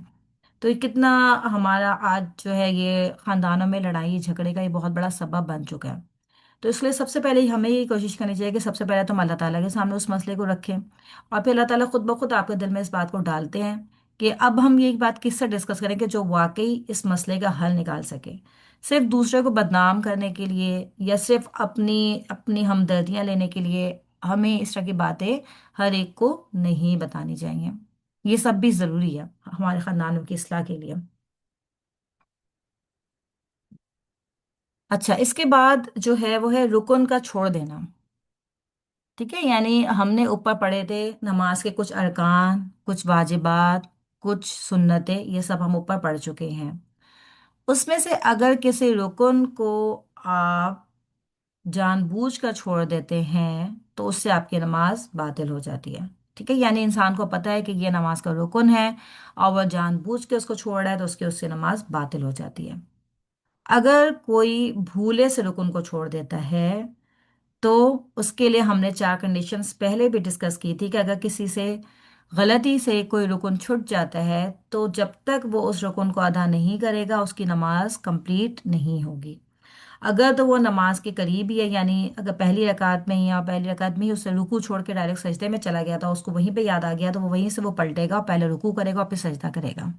تو یہ کتنا ہمارا آج جو ہے یہ خاندانوں میں لڑائی جھگڑے کا یہ بہت بڑا سبب بن چکا ہے۔ تو اس لیے سب سے پہلے ہمیں یہ کوشش کرنی چاہیے کہ سب سے پہلے تو ہم اللہ تعالیٰ کے سامنے اس مسئلے کو رکھیں، اور پھر اللہ تعالیٰ خود بخود آپ کے دل میں اس بات کو ڈالتے ہیں کہ اب ہم یہ بات کس سے ڈسکس کریں کہ جو واقعی اس مسئلے کا حل نکال سکے۔ صرف دوسرے کو بدنام کرنے کے لیے یا صرف اپنی اپنی ہمدردیاں لینے کے لیے ہمیں اس طرح کی باتیں ہر ایک کو نہیں بتانی چاہیے۔ یہ سب بھی ضروری ہے ہمارے خاندانوں کی اصلاح کے لیے۔ اچھا، اس کے بعد جو ہے وہ ہے رکن کا چھوڑ دینا۔ ٹھیک ہے، یعنی ہم نے اوپر پڑھے تھے نماز کے کچھ ارکان، کچھ واجبات، کچھ سنتیں، یہ سب ہم اوپر پڑھ چکے ہیں۔ اس میں سے اگر کسی رکن کو آپ جان بوجھ کر چھوڑ دیتے ہیں تو اس سے آپ کی نماز باطل ہو جاتی ہے۔ ٹھیک ہے، یعنی انسان کو پتہ ہے کہ یہ نماز کا رکن ہے اور وہ جان بوجھ کے اس کو چھوڑ رہا ہے تو اس سے نماز باطل ہو جاتی ہے۔ اگر کوئی بھولے سے رکن کو چھوڑ دیتا ہے تو اس کے لیے ہم نے چار کنڈیشنز پہلے بھی ڈسکس کی تھی کہ اگر کسی سے غلطی سے کوئی رکن چھٹ جاتا ہے تو جب تک وہ اس رکن کو ادا نہیں کرے گا اس کی نماز کمپلیٹ نہیں ہوگی۔ اگر تو وہ نماز کے قریب ہی ہے، یعنی اگر پہلی رکعت میں ہی یا پہلی رکعت میں ہی اس سے رکوع چھوڑ کے ڈائریکٹ سجدے میں چلا گیا تھا، اس کو وہیں پہ یاد آ گیا تو وہ وہیں سے وہ پلٹے گا، پہلے رکوع کرے گا اور پھر سجدہ کرے گا۔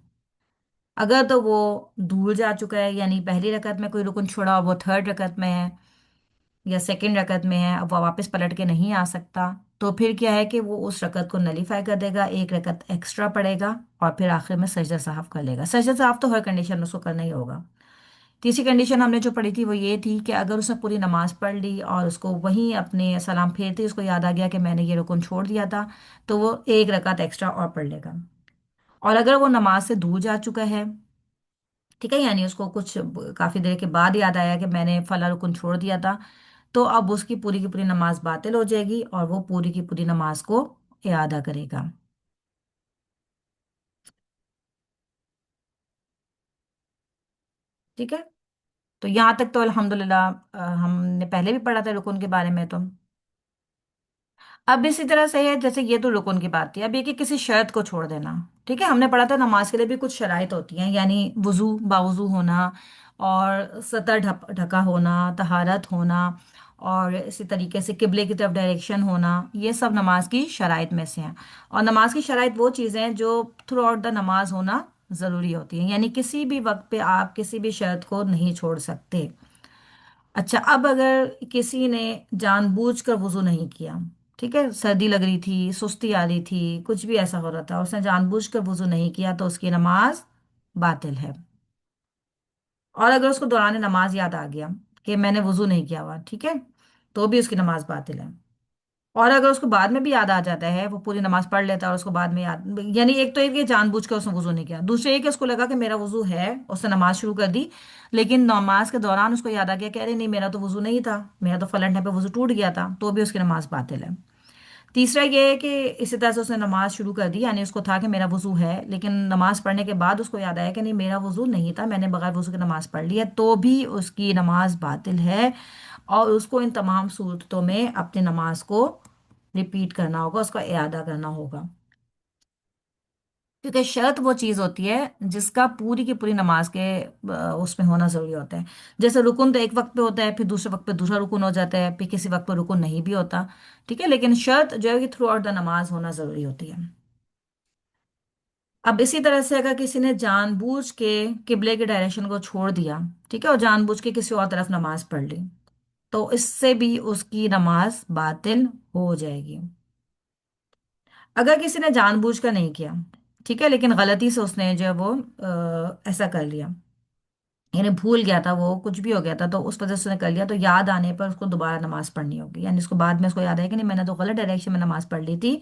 اگر تو وہ دور جا چکا ہے، یعنی پہلی رکعت میں کوئی رکن چھوڑا اور وہ تھرڈ رکعت میں ہے یا سیکنڈ رکعت میں ہے، اب وہ واپس پلٹ کے نہیں آ سکتا، تو پھر کیا ہے کہ وہ اس رکعت کو نلیفائی کر دے گا، ایک رکعت ایکسٹرا پڑے گا اور پھر آخر میں سجدہ صاحب کر لے گا۔ سجدہ صاحب تو ہر کنڈیشن میں اس کو کرنا ہی ہوگا۔ تیسری کنڈیشن ہم نے جو پڑھی تھی وہ یہ تھی کہ اگر اس نے پوری نماز پڑھ لی اور اس کو وہیں اپنے سلام پھیرتے ہی اس کو یاد آ گیا کہ میں نے یہ رکن چھوڑ دیا تھا، تو وہ ایک رکعت ایکسٹرا اور پڑھ لے گا۔ اور اگر وہ نماز سے دور جا چکا ہے، ٹھیک ہے، یعنی اس کو کچھ کافی دیر کے بعد یاد آیا کہ میں نے فلاں رکن چھوڑ دیا تھا، تو اب اس کی پوری نماز باطل ہو جائے گی اور وہ پوری کی پوری نماز کو اعادہ کرے گا۔ ٹھیک ہے، تو یہاں تک تو الحمدللہ ہم نے پہلے بھی پڑھا تھا رکن کے بارے میں۔ تو اب اسی طرح سے ہے، جیسے یہ تو رکن کی بات تھی، اب یہ کہ کسی شرط کو چھوڑ دینا۔ ٹھیک ہے، ہم نے پڑھا تھا نماز کے لیے بھی کچھ شرائط ہوتی ہیں، یعنی وضو باوضو ہونا اور سطر ڈھکا ہونا، طہارت ہونا، اور اسی طریقے سے قبلے کی طرف ڈائریکشن ہونا، یہ سب نماز کی شرائط میں سے ہیں۔ اور نماز کی شرائط وہ چیزیں ہیں جو تھرو آؤٹ دا نماز ہونا ضروری ہوتی ہیں، یعنی کسی بھی وقت پہ آپ کسی بھی شرط کو نہیں چھوڑ سکتے۔ اچھا، اب اگر کسی نے جان بوجھ کر وضو نہیں کیا، ٹھیک ہے، سردی لگ رہی تھی، سستی آ رہی تھی، کچھ بھی ایسا ہو رہا تھا، اس نے جان بوجھ کر وضو نہیں کیا تو اس کی نماز باطل ہے۔ اور اگر اس کو دوران نماز یاد آ گیا کہ میں نے وضو نہیں کیا ہوا، ٹھیک ہے، تو بھی اس کی نماز باطل ہے۔ اور اگر اس کو بعد میں بھی یاد آ جاتا ہے، وہ پوری نماز پڑھ لیتا ہے اور اس کو بعد میں یاد، یعنی ایک تو یہ کہ جان بوجھ کر اس نے وضو نہیں کیا، دوسرے یہ کہ اس کو لگا کہ میرا وضو ہے، اس نے نماز شروع کر دی، لیکن نماز کے دوران اس کو یاد آ گیا کہ ارے نہیں میرا تو وضو نہیں تھا، میرا تو فلاں ٹائم پہ وضو ٹوٹ گیا تھا، تو بھی اس کی نماز باطل ہے۔ تیسرا یہ ہے کہ اسی طرح سے اس نے نماز شروع کر دی، یعنی اس کو تھا کہ میرا وضو ہے، لیکن نماز پڑھنے کے بعد اس کو یاد آیا کہ نہیں میرا وضو نہیں تھا، میں نے بغیر وضو کے نماز پڑھ لی ہے، تو بھی اس کی نماز باطل ہے، اور اس کو ان تمام صورتوں میں اپنی نماز کو ریپیٹ کرنا ہوگا، اس کا اعادہ کرنا ہوگا۔ کیونکہ شرط وہ چیز ہوتی ہے جس کا پوری کی پوری نماز کے اس میں ہونا ضروری ہوتا ہے۔ جیسے رکن تو ایک وقت پہ ہوتا ہے، پھر دوسرے وقت پہ دوسرا رکن ہو جاتا ہے، پھر کسی وقت پہ رکن نہیں بھی ہوتا، ٹھیک ہے، لیکن شرط جو ہے کہ تھرو آؤٹ دا نماز ہونا ضروری ہوتی ہے۔ اب اسی طرح سے اگر کسی نے جان بوجھ کے قبلے کے ڈائریکشن کو چھوڑ دیا، ٹھیک ہے، اور جان بوجھ کے کسی اور طرف نماز پڑھ لی، تو اس سے بھی اس کی نماز باطل ہو جائے گی۔ اگر کسی نے جان بوجھ کر نہیں کیا، ٹھیک ہے، لیکن غلطی سے اس نے جو ہے وہ ایسا کر لیا، यानी भूल गया था, वो कुछ भी हो गया था तो उस वजह से उसने कर लिया, तो याद आने पर उसको दोबारा नमाज पढ़नी होगी, यानी उसको बाद में उसको याद आया कि नहीं मैंने तो गलत डायरेक्शन में नमाज पढ़ ली थी,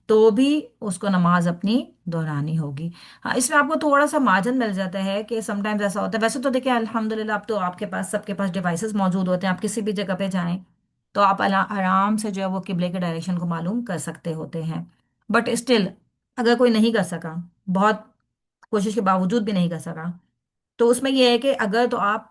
तो भी उसको नमाज अपनी दोहरानी होगी। हाँ, इसमें आपको थोड़ा सा मार्जिन मिल जाता है कि समटाइम्स ऐसा होता है। वैसे तो देखिए अल्हम्दुलिल्लाह अब तो आपके पास, सबके पास डिवाइसेस मौजूद होते हैं, आप किसी भी जगह पे जाएं तो आप आराम से जो है वो किबले के डायरेक्शन को मालूम कर सकते होते हैं। बट स्टिल अगर कोई नहीं कर सका, बहुत कोशिश के बावजूद भी नहीं कर सका, तो उसमें यह है कि अगर तो आप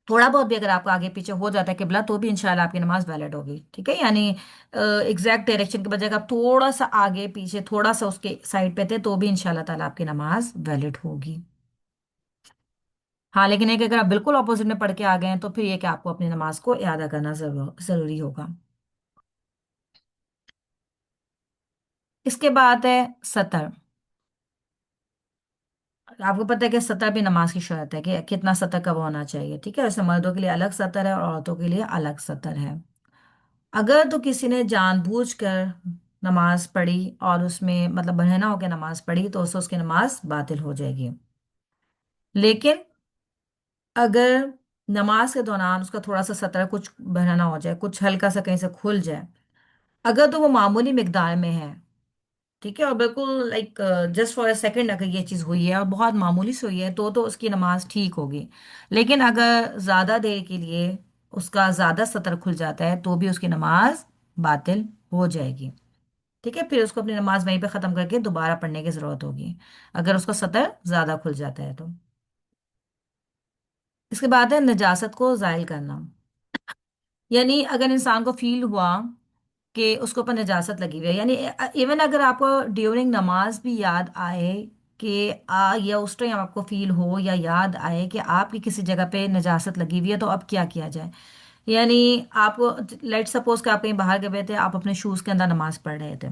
थोड़ा बहुत भी अगर आपका आगे पीछे हो जाता है किबला, तो भी इंशाल्लाह आपकी नमाज वैलिड होगी, ठीक है। यानी एग्जैक्ट डायरेक्शन के बजाय आप थोड़ा सा आगे पीछे, थोड़ा सा उसके साइड पे थे, तो भी इंशाल्लाह ताला आपकी नमाज वैलिड होगी। हाँ, लेकिन एक अगर आप बिल्कुल ऑपोजिट में पढ़ के आ गए हैं तो फिर ये कि आपको अपनी नमाज को इआदा करना जरूरी होगा। इसके बाद है सतर। आपको पता है कि सतर भी नमाज की शर्त है कि कितना सतर कब होना चाहिए, ठीक है। वैसे मर्दों के लिए अलग सतर है और औरतों के लिए अलग सतर है। अगर तो किसी ने जानबूझकर नमाज पढ़ी और उसमें मतलब बहना होकर नमाज पढ़ी, तो उससे उसकी नमाज बातिल हो जाएगी। लेकिन अगर नमाज के दौरान उसका थोड़ा सा सतर कुछ बहना हो जाए, कुछ हल्का सा कहीं से खुल जाए, अगर तो वो मामूली मिकदार में है, ठीक है, और बिल्कुल like just for a second अगर ये चीज़ हुई है और बहुत मामूली से हुई है, तो उसकी नमाज ठीक होगी। लेकिन अगर ज़्यादा देर के लिए उसका ज़्यादा सतर खुल जाता है, तो भी उसकी नमाज बातिल हो जाएगी, ठीक है। फिर उसको अपनी नमाज वहीं पे ख़त्म करके दोबारा पढ़ने की ज़रूरत होगी, अगर उसका सतर ज़्यादा खुल जाता है तो। इसके बाद है नजासत को ज़ाइल करना। यानी अगर इंसान को फील हुआ कि उसके ऊपर नजासत लगी हुई है, यानी इवन अगर आपको ड्यूरिंग नमाज भी याद आए कि या उस टाइम आपको फील हो या याद आए कि आपकी किसी जगह पे नजासत लगी हुई है, तो अब क्या किया जाए। यानी आपको, लेट सपोज कि आप कहीं बाहर गए थे, आप अपने शूज़ के अंदर नमाज पढ़ रहे थे,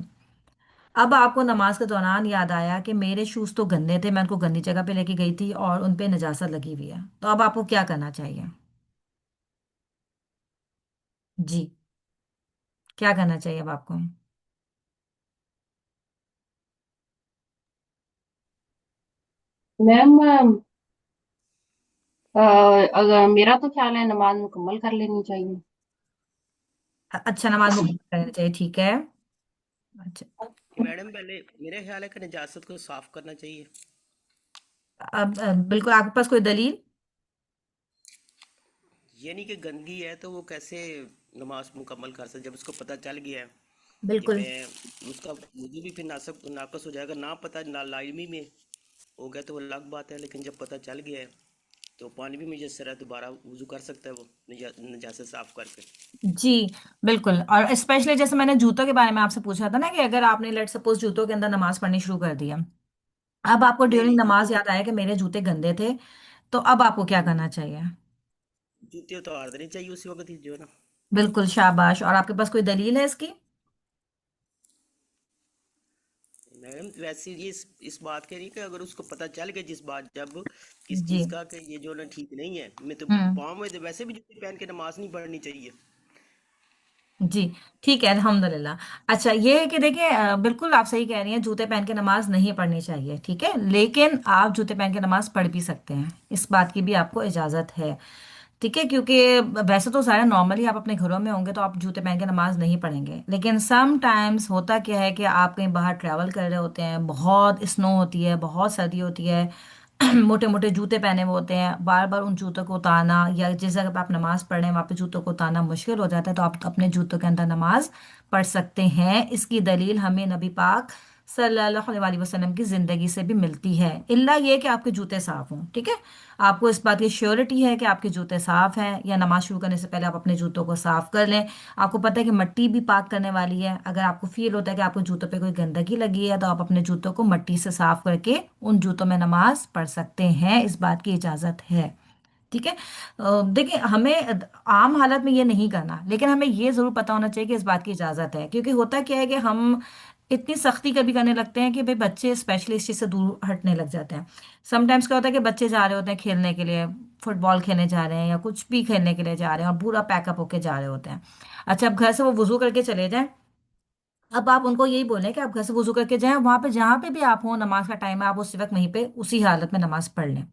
अब आपको नमाज के दौरान याद आया कि मेरे शूज़ तो गंदे थे, मैं उनको गंदी जगह पे लेके गई थी और उन पे नजासत लगी हुई है, तो अब आपको क्या करना चाहिए। जी, क्या करना चाहिए अब आपको। मैम, अगर मेरा तो ख्याल है नमाज मुकम्मल कर लेनी चाहिए। अच्छा, नमाज मुकम्मल करनी चाहिए, ठीक है। अच्छा, मैडम पहले मेरे ख्याल है कि नजासत को साफ करना चाहिए। अब बिल्कुल आपके पास कोई दलील। ये नहीं कि गंदगी है तो वो कैसे नमाज मुकम्मल कर सकते जब उसको पता चल गया है कि बिल्कुल। मैं उसका वजू भी फिर नाकस हो जाएगा। ना पता ना लाइमी में हो गया तो वो अलग बात है, लेकिन जब पता चल गया है तो पानी भी मुयस्सर है, दोबारा वजू कर सकता है वो नजासत साफ करके। जी, बिल्कुल। और स्पेशली जैसे मैंने जूतों के बारे में आपसे पूछा था ना, कि अगर आपने लेट सपोज जूतों के अंदर नमाज पढ़नी शुरू कर दी है, अब आपको नहीं ड्यूरिंग नहीं, नमाज याद आया कि मेरे जूते गंदे थे, तो अब आपको क्या करना चाहिए। जूते उतार देने चाहिए उसी वक्त ही जो है ना। बिल्कुल, शाबाश। और आपके पास कोई दलील है इसकी। मैडम वैसे ये इस बात के नहीं कि अगर उसको पता चल गया जिस बात जब किस जी। चीज़ का कि ये जो ना ठीक नहीं है, मैं तो हम्म। पाँव में तो वैसे भी जूते पहन के नमाज नहीं पढ़नी चाहिए। जी, ठीक है, अल्हम्दुलिल्लाह। अच्छा, ये है कि देखिए बिल्कुल आप सही कह रही हैं, जूते पहन के नमाज नहीं पढ़नी चाहिए, ठीक है। लेकिन आप जूते पहन के नमाज पढ़ भी सकते हैं, इस बात की भी आपको इजाज़त है, ठीक है। क्योंकि वैसे तो सारा नॉर्मली आप अपने घरों में होंगे तो आप जूते पहन के नमाज नहीं पढ़ेंगे, लेकिन सम टाइम्स होता क्या है कि आप कहीं बाहर ट्रैवल कर रहे होते हैं, बहुत स्नो होती है, बहुत सर्दी होती है, मोटे मोटे जूते पहने हुए होते हैं, बार बार उन जूतों को उतारना, या जिस जगह पे आप नमाज पढ़ रहे हैं वहाँ पे जूतों को उतारना मुश्किल हो जाता है, तो आप अपने जूतों के अंदर नमाज पढ़ सकते हैं। इसकी दलील हमें नबी पाक सल्लल्लाहु अलैहि वसल्लम की जिंदगी से भी मिलती है, इल्ला ये कि आपके जूते साफ हों, ठीक है। आपको इस बात की श्योरिटी है कि आपके जूते साफ हैं, या नमाज शुरू करने से पहले आप अपने जूतों को साफ कर लें। आपको पता है कि मिट्टी भी पाक करने वाली है, अगर आपको फील होता है कि आपके जूतों पे कोई गंदगी लगी है, तो आप अपने जूतों को मिट्टी से साफ करके उन जूतों में नमाज पढ़ सकते हैं, इस बात की इजाज़त है, ठीक है। देखिए हमें आम हालत में ये नहीं करना, लेकिन हमें ये ज़रूर पता होना चाहिए कि इस बात की इजाज़त है, क्योंकि होता क्या है कि हम इतनी सख्ती कभी करने लगते हैं कि भाई बच्चे स्पेशली इस चीज़ से दूर हटने लग जाते हैं। समटाइम्स क्या होता है कि बच्चे जा रहे होते हैं खेलने के लिए, फुटबॉल खेलने जा रहे हैं या कुछ भी खेलने के लिए जा रहे हैं, और पूरा पैकअप होके जा रहे होते हैं। अच्छा, अब घर से वो वजू करके चले जाएं, अब आप उनको यही बोलें कि आप घर से वजू करके जाएं, वहां पे जहां पे भी आप हो, नमाज का टाइम है, आप उसी वक्त वहीं पे उसी हालत में नमाज पढ़ लें,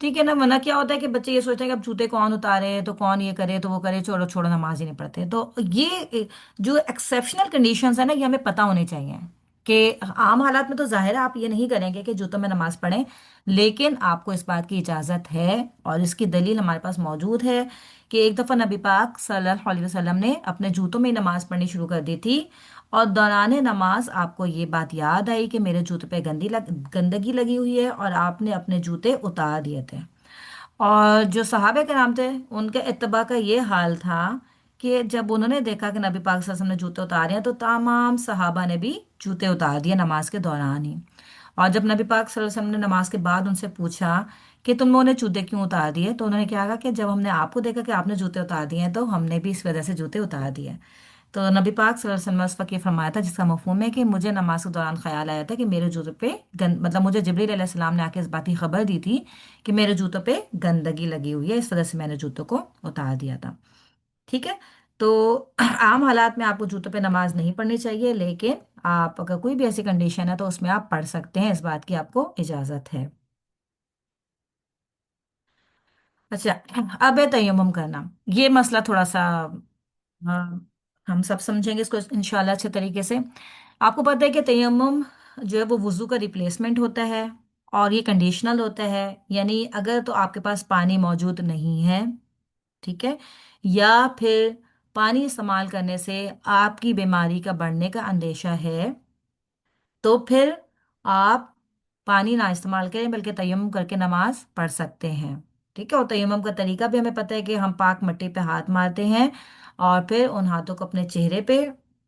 ठीक है ना, वरना क्या होता है कि बच्चे ये सोचते हैं कि अब जूते कौन उतारे, तो कौन ये करे, तो वो करे, छोड़ो छोड़ो, नमाज ही नहीं पढ़ते। तो ये जो एक्सेप्शनल कंडीशंस है ना, ये हमें पता होनी चाहिए कि आम हालात में तो जाहिर है आप ये नहीं करेंगे कि जूतों में नमाज पढ़ें, लेकिन आपको इस बात की इजाज़त है, और इसकी दलील हमारे पास मौजूद है कि एक दफ़ा नबी पाक सल्लल्लाहु अलैहि वसल्लम ने अपने जूतों में ही नमाज पढ़नी शुरू कर दी थी, और दौरान नमाज आपको ये बात याद आई कि मेरे जूते पे गंदगी लगी हुई है, और आपने अपने जूते उतार दिए थे। और जो सहाबा करام थे, उनके इत्तबा का ये हाल था कि जब उन्होंने देखा कि नबी पाक सल्लल्लाहु अलैहि वसल्लम ने जूते उतारे हैं, तो तमाम सहाबा ने भी जूते उतार दिए नमाज के दौरान ही। और जब नबी पाक सल्लल्लाहु अलैहि वसल्लम ने नमाज के बाद उनसे पूछा कि तुम लोगों ने जूते क्यों उतार दिए, तो उन्होंने क्या कहा कि जब हमने आपको देखा कि आपने जूते उतार दिए हैं, तो हमने भी इस वजह से जूते उतार दिए। तो नबी पाक सल्लल्लाहु अलैहि वसल्लम ने उस वक्त ये फरमाया था, जिसका मफहूम है कि मुझे नमाज के दौरान ख्याल आया था कि मेरे जूतों पे मतलब मुझे जिब्रील अलैहिस्सलाम ने आके इस बात की खबर दी थी कि मेरे जूतों पे गंदगी लगी हुई है, इस वजह से मैंने जूतों को उतार दिया था। ठीक है। तो आम हालात में आपको जूतों पे नमाज नहीं पढ़नी चाहिए, लेकिन आप अगर कोई भी ऐसी कंडीशन है तो उसमें आप पढ़ सकते हैं, इस बात की आपको इजाज़त है। अच्छा, अब है तयम्मुम करना। ये मसला थोड़ा सा, हाँ, हम सब समझेंगे इसको इंशाल्लाह अच्छे तरीके से। आपको पता है कि तयम्मुम जो है वो वुजू का रिप्लेसमेंट होता है, और ये कंडीशनल होता है। यानी अगर तो आपके पास पानी मौजूद नहीं है, ठीक है, या फिर पानी इस्तेमाल करने से आपकी बीमारी का बढ़ने का अंदेशा है, तो फिर आप पानी ना इस्तेमाल करें, बल्कि तयम्मुम करके नमाज पढ़ सकते हैं। ठीक है। और तयम्मुम का तरीका भी हमें पता है कि हम पाक मिट्टी पे हाथ मारते हैं, और फिर उन हाथों को अपने चेहरे पे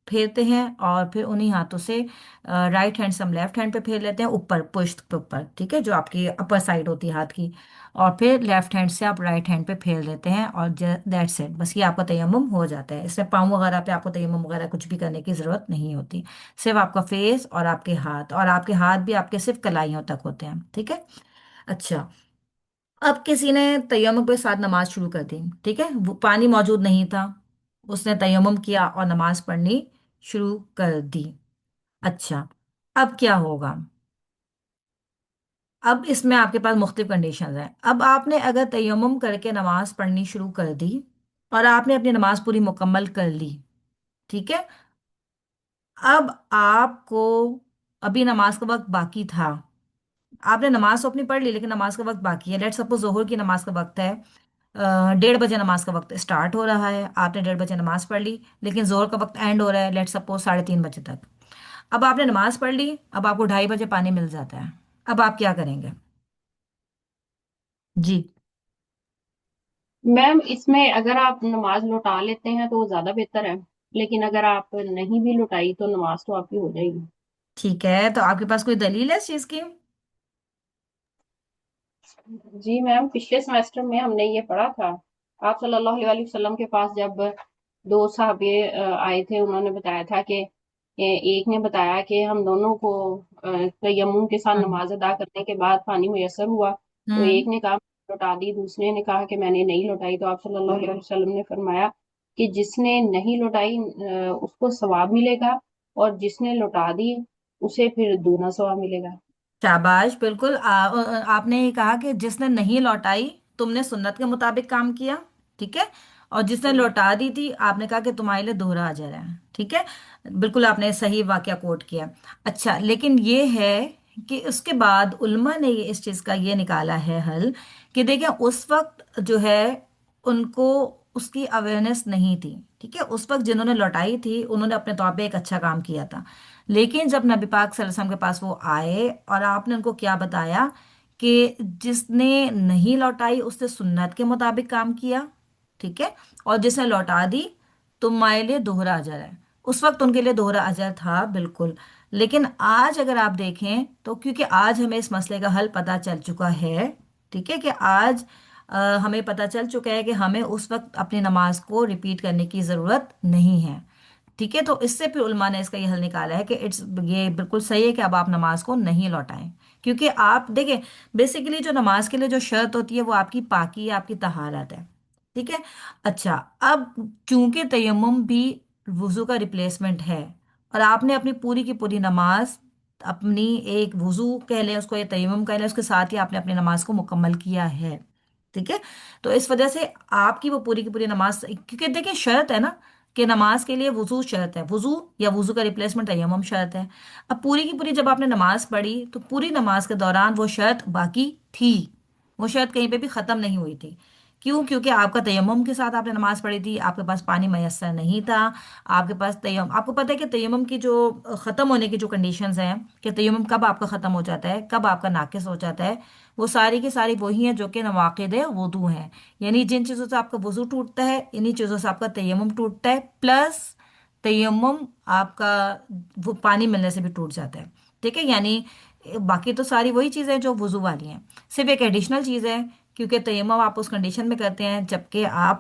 फेरते हैं, और फिर उन्हीं हाथों से राइट हैंड से हम लेफ्ट हैंड पे फेर लेते हैं, ऊपर पुश्त पे ऊपर, ठीक है, जो आपकी अपर साइड होती है हाथ की, और फिर लेफ्ट हैंड से आप राइट हैंड पे फेर लेते हैं, और दैट्स इट, बस ये आपका तयम्मुम हो जाता है। इसमें पाँव वगैरह पे आपको तयम्मुम वगैरह कुछ भी करने की ज़रूरत नहीं होती। सिर्फ आपका फेस और आपके हाथ, और आपके हाथ भी आपके सिर्फ कलाइयों तक होते हैं। ठीक है। अच्छा, अब किसी ने तयम्मुम के साथ नमाज शुरू कर दी, ठीक है, वो पानी मौजूद नहीं था, उसने तयम्मुम किया और नमाज पढ़नी शुरू कर दी। अच्छा, अब क्या होगा? अब इसमें आपके पास मुख्तलिफ कंडीशंस हैं। अब आपने अगर तयम्मुम करके नमाज पढ़नी शुरू कर दी, और आपने अपनी नमाज पूरी मुकम्मल कर ली, ठीक है, अब आपको अभी नमाज का वक्त बाकी था। आपने नमाज तो अपनी पढ़ ली, लेकिन नमाज का वक्त बाकी है। लेट सपोज जोहर की नमाज का वक्त है, 1:30 बजे नमाज का वक्त स्टार्ट हो रहा है, आपने 1:30 बजे नमाज पढ़ ली, लेकिन जोहर का वक्त एंड हो रहा है लेट सपोज 3:30 बजे तक। अब आपने नमाज पढ़ ली, अब आपको 2:30 बजे पानी मिल जाता है, अब आप क्या करेंगे? जी। मैम इसमें अगर आप नमाज लौटा लेते हैं तो वो ज्यादा बेहतर है, लेकिन अगर आप नहीं भी लौटाई तो नमाज तो आपकी हो जाएगी। ठीक है, तो आपके पास कोई दलील है इस चीज की? जी मैम, पिछले सेमेस्टर में हमने ये पढ़ा था। आप सल्लल्लाहु अलैहि वसल्लम के पास जब दो साहबे आए थे, उन्होंने बताया था कि एक ने बताया कि हम दोनों को तयम्मुम के साथ हम्म। नमाज अदा करने के बाद पानी मुयस्सर हुआ। तो हम्म। एक ने कहा लौटा दी, दूसरे ने कहा कि मैंने नहीं लौटाई। तो आप सल्लल्लाहु अलैहि वसल्लम ने फरमाया कि जिसने नहीं लौटाई उसको सवाब मिलेगा, और जिसने लौटा दी उसे फिर दूना सवाब मिलेगा। शाबाश, बिल्कुल। आपने ये कहा कि जिसने नहीं लौटाई, तुमने सुन्नत के मुताबिक काम किया, ठीक है, और जिसने जी। लौटा दी थी, आपने कहा कि तुम्हारे लिए दोहरा अजर है। ठीक है, बिल्कुल आपने सही वाकया कोट किया। अच्छा, लेकिन ये है कि उसके बाद उल्मा ने ये इस चीज़ का ये निकाला है हल, कि देखिए उस वक्त जो है उनको उसकी अवेयरनेस नहीं थी। ठीक है, उस वक्त जिन्होंने लौटाई थी उन्होंने अपने तौर पे एक अच्छा काम किया था, लेकिन जब नबी पाक सल्लल्लाहु अलैहि वसल्लम के पास वो आए, और आपने उनको क्या बताया कि जिसने नहीं लौटाई उसने सुन्नत के मुताबिक काम किया, ठीक है, और जिसने लौटा दी तुम्हारे लिए दोहरा अजर है। उस वक्त उनके लिए दोहरा अजर था, बिल्कुल। लेकिन आज अगर आप देखें तो, क्योंकि आज हमें इस मसले का हल पता चल चुका है, ठीक है, कि आज हमें पता चल चुका है कि हमें उस वक्त अपनी नमाज को रिपीट करने की ज़रूरत नहीं है। ठीक है, तो इससे फिर उलमा ने इसका ये हल निकाला है कि ये बिल्कुल सही है कि अब आप नमाज को नहीं लौटाएं, क्योंकि आप देखिए बेसिकली जो नमाज के लिए जो शर्त होती है वो आपकी पाकी है, आपकी तहारत है। ठीक है। अच्छा, अब चूंकि तयम्मुम भी वुजू का रिप्लेसमेंट है, और आपने अपनी पूरी की पूरी नमाज اپنی ایک وضو کہہ لیں اس کو یا تیمم کہہ لیں، اس کے ساتھ ہی آپ نے اپنی نماز کو مکمل کیا ہے، ٹھیک ہے؟ تو اس وجہ سے آپ کی وہ پوری کی پوری نماز، کیونکہ دیکھیں شرط ہے نا کہ نماز کے لیے وضو شرط ہے، وضو یا وضو کا ریپلیسمنٹ تیمم شرط ہے۔ اب پوری کی پوری جب آپ نے نماز پڑھی تو پوری نماز کے دوران وہ شرط باقی تھی، وہ شرط کہیں پہ بھی ختم نہیں ہوئی تھی۔ کیوں؟ کیونکہ آپ کا تیمم کے ساتھ آپ نے نماز پڑھی تھی، آپ کے پاس پانی میسر نہیں تھا، آپ کے پاس تیمم، آپ کو پتہ ہے کہ تیمم کی جو ختم ہونے کی جو کنڈیشنز ہیں، کہ تیمم کب آپ کا ختم ہو جاتا ہے، کب آپ کا ناقص ہو جاتا ہے، وہ ساری کی ساری وہی ہیں جو کہ نواقض وضو ہیں، یعنی جن چیزوں سے آپ کا وضو ٹوٹتا ہے انہی چیزوں سے آپ کا تیمم ٹوٹتا ہے، پلس تیمم آپ کا وہ پانی ملنے سے بھی ٹوٹ جاتا ہے، ٹھیک ہے؟ یعنی باقی تو ساری وہی چیزیں جو وضو والی ہیں، صرف ایک ایڈیشنل چیز ہے، کیونکہ تیمم آپ اس کنڈیشن میں کرتے ہیں جبکہ آپ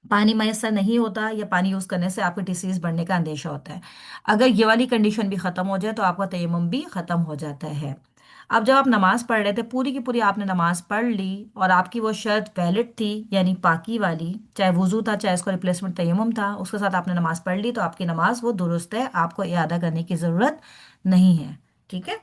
پانی میسر نہیں ہوتا یا پانی یوز کرنے سے آپ کو ڈیسیز بڑھنے کا اندیشہ ہوتا ہے۔ اگر یہ والی کنڈیشن بھی ختم ہو جائے تو آپ کا تیمم بھی ختم ہو جاتا ہے۔ اب جب آپ نماز پڑھ رہے تھے، پوری کی پوری آپ نے نماز پڑھ لی اور آپ کی وہ شرط ویلڈ تھی، یعنی پاکی والی، چاہے وضو تھا چاہے اس کو ریپلیسمنٹ تیمم تھا، اس کے ساتھ آپ نے نماز پڑھ لی تو آپ کی نماز وہ درست ہے، آپ کو اعادہ کرنے کی ضرورت نہیں ہے، ٹھیک ہے؟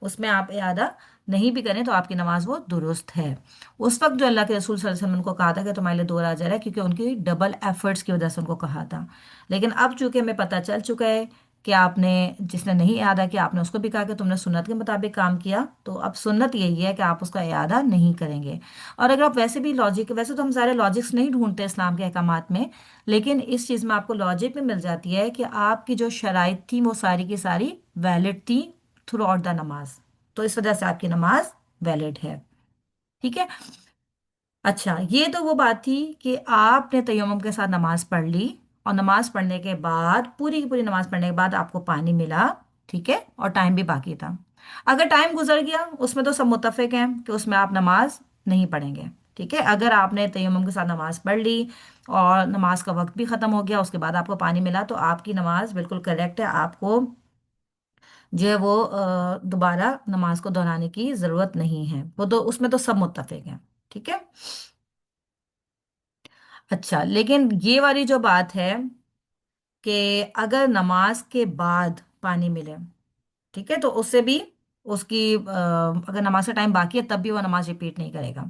اس میں آپ اعادہ نہیں بھی کریں تو آپ کی نماز وہ درست ہے۔ اس وقت جو اللہ کے رسول صلی اللہ علیہ وسلم نے ان کو کہا تھا کہ تمہارے لیے 2 اجر ہے، کیونکہ ان کی ڈبل ایفرٹس کی وجہ سے ان کو کہا تھا، لیکن اب چونکہ ہمیں پتہ چل چکا ہے کہ آپ نے، جس نے نہیں اعادہ کیا آپ نے اس کو بھی کہا کہ تم نے سنت کے مطابق کام کیا، تو اب سنت یہی ہے کہ آپ اس کا اعادہ نہیں کریں گے۔ اور اگر آپ ویسے بھی لاجک، ویسے تو ہم سارے لاجکس نہیں ڈھونڈتے اسلام کے احکامات میں، لیکن اس چیز میں آپ کو لاجک بھی مل جاتی ہے کہ آپ کی جو شرائط تھیں وہ ساری کی ساری ویلڈ تھیں تھرو آؤٹ دا نماز، تو اس وجہ سے آپ کی نماز ویلڈ ہے، ٹھیک ہے؟ اچھا، یہ تو وہ بات تھی کہ آپ نے تیمم کے ساتھ نماز پڑھ لی، اور نماز پڑھنے کے بعد، پوری کی پوری نماز پڑھنے کے بعد آپ کو پانی ملا، ٹھیک ہے، اور ٹائم بھی باقی تھا۔ اگر ٹائم گزر گیا، اس میں تو سب متفق ہیں کہ اس میں آپ نماز نہیں پڑھیں گے، ٹھیک ہے؟ اگر آپ نے تیمم کے ساتھ نماز پڑھ لی اور نماز کا وقت بھی ختم ہو گیا، اس کے بعد آپ کو پانی ملا، تو آپ کی نماز بالکل کریکٹ ہے، آپ کو جو ہے وہ دوبارہ نماز کو دہرانے کی ضرورت نہیں ہے، وہ تو اس میں تو سب متفق ہیں، ٹھیک ہے؟ اچھا، لیکن یہ والی جو بات ہے کہ اگر نماز کے بعد پانی ملے، ٹھیک ہے، تو اس سے بھی اس کی اگر نماز کا ٹائم باقی ہے تب بھی وہ نماز ریپیٹ نہیں کرے گا۔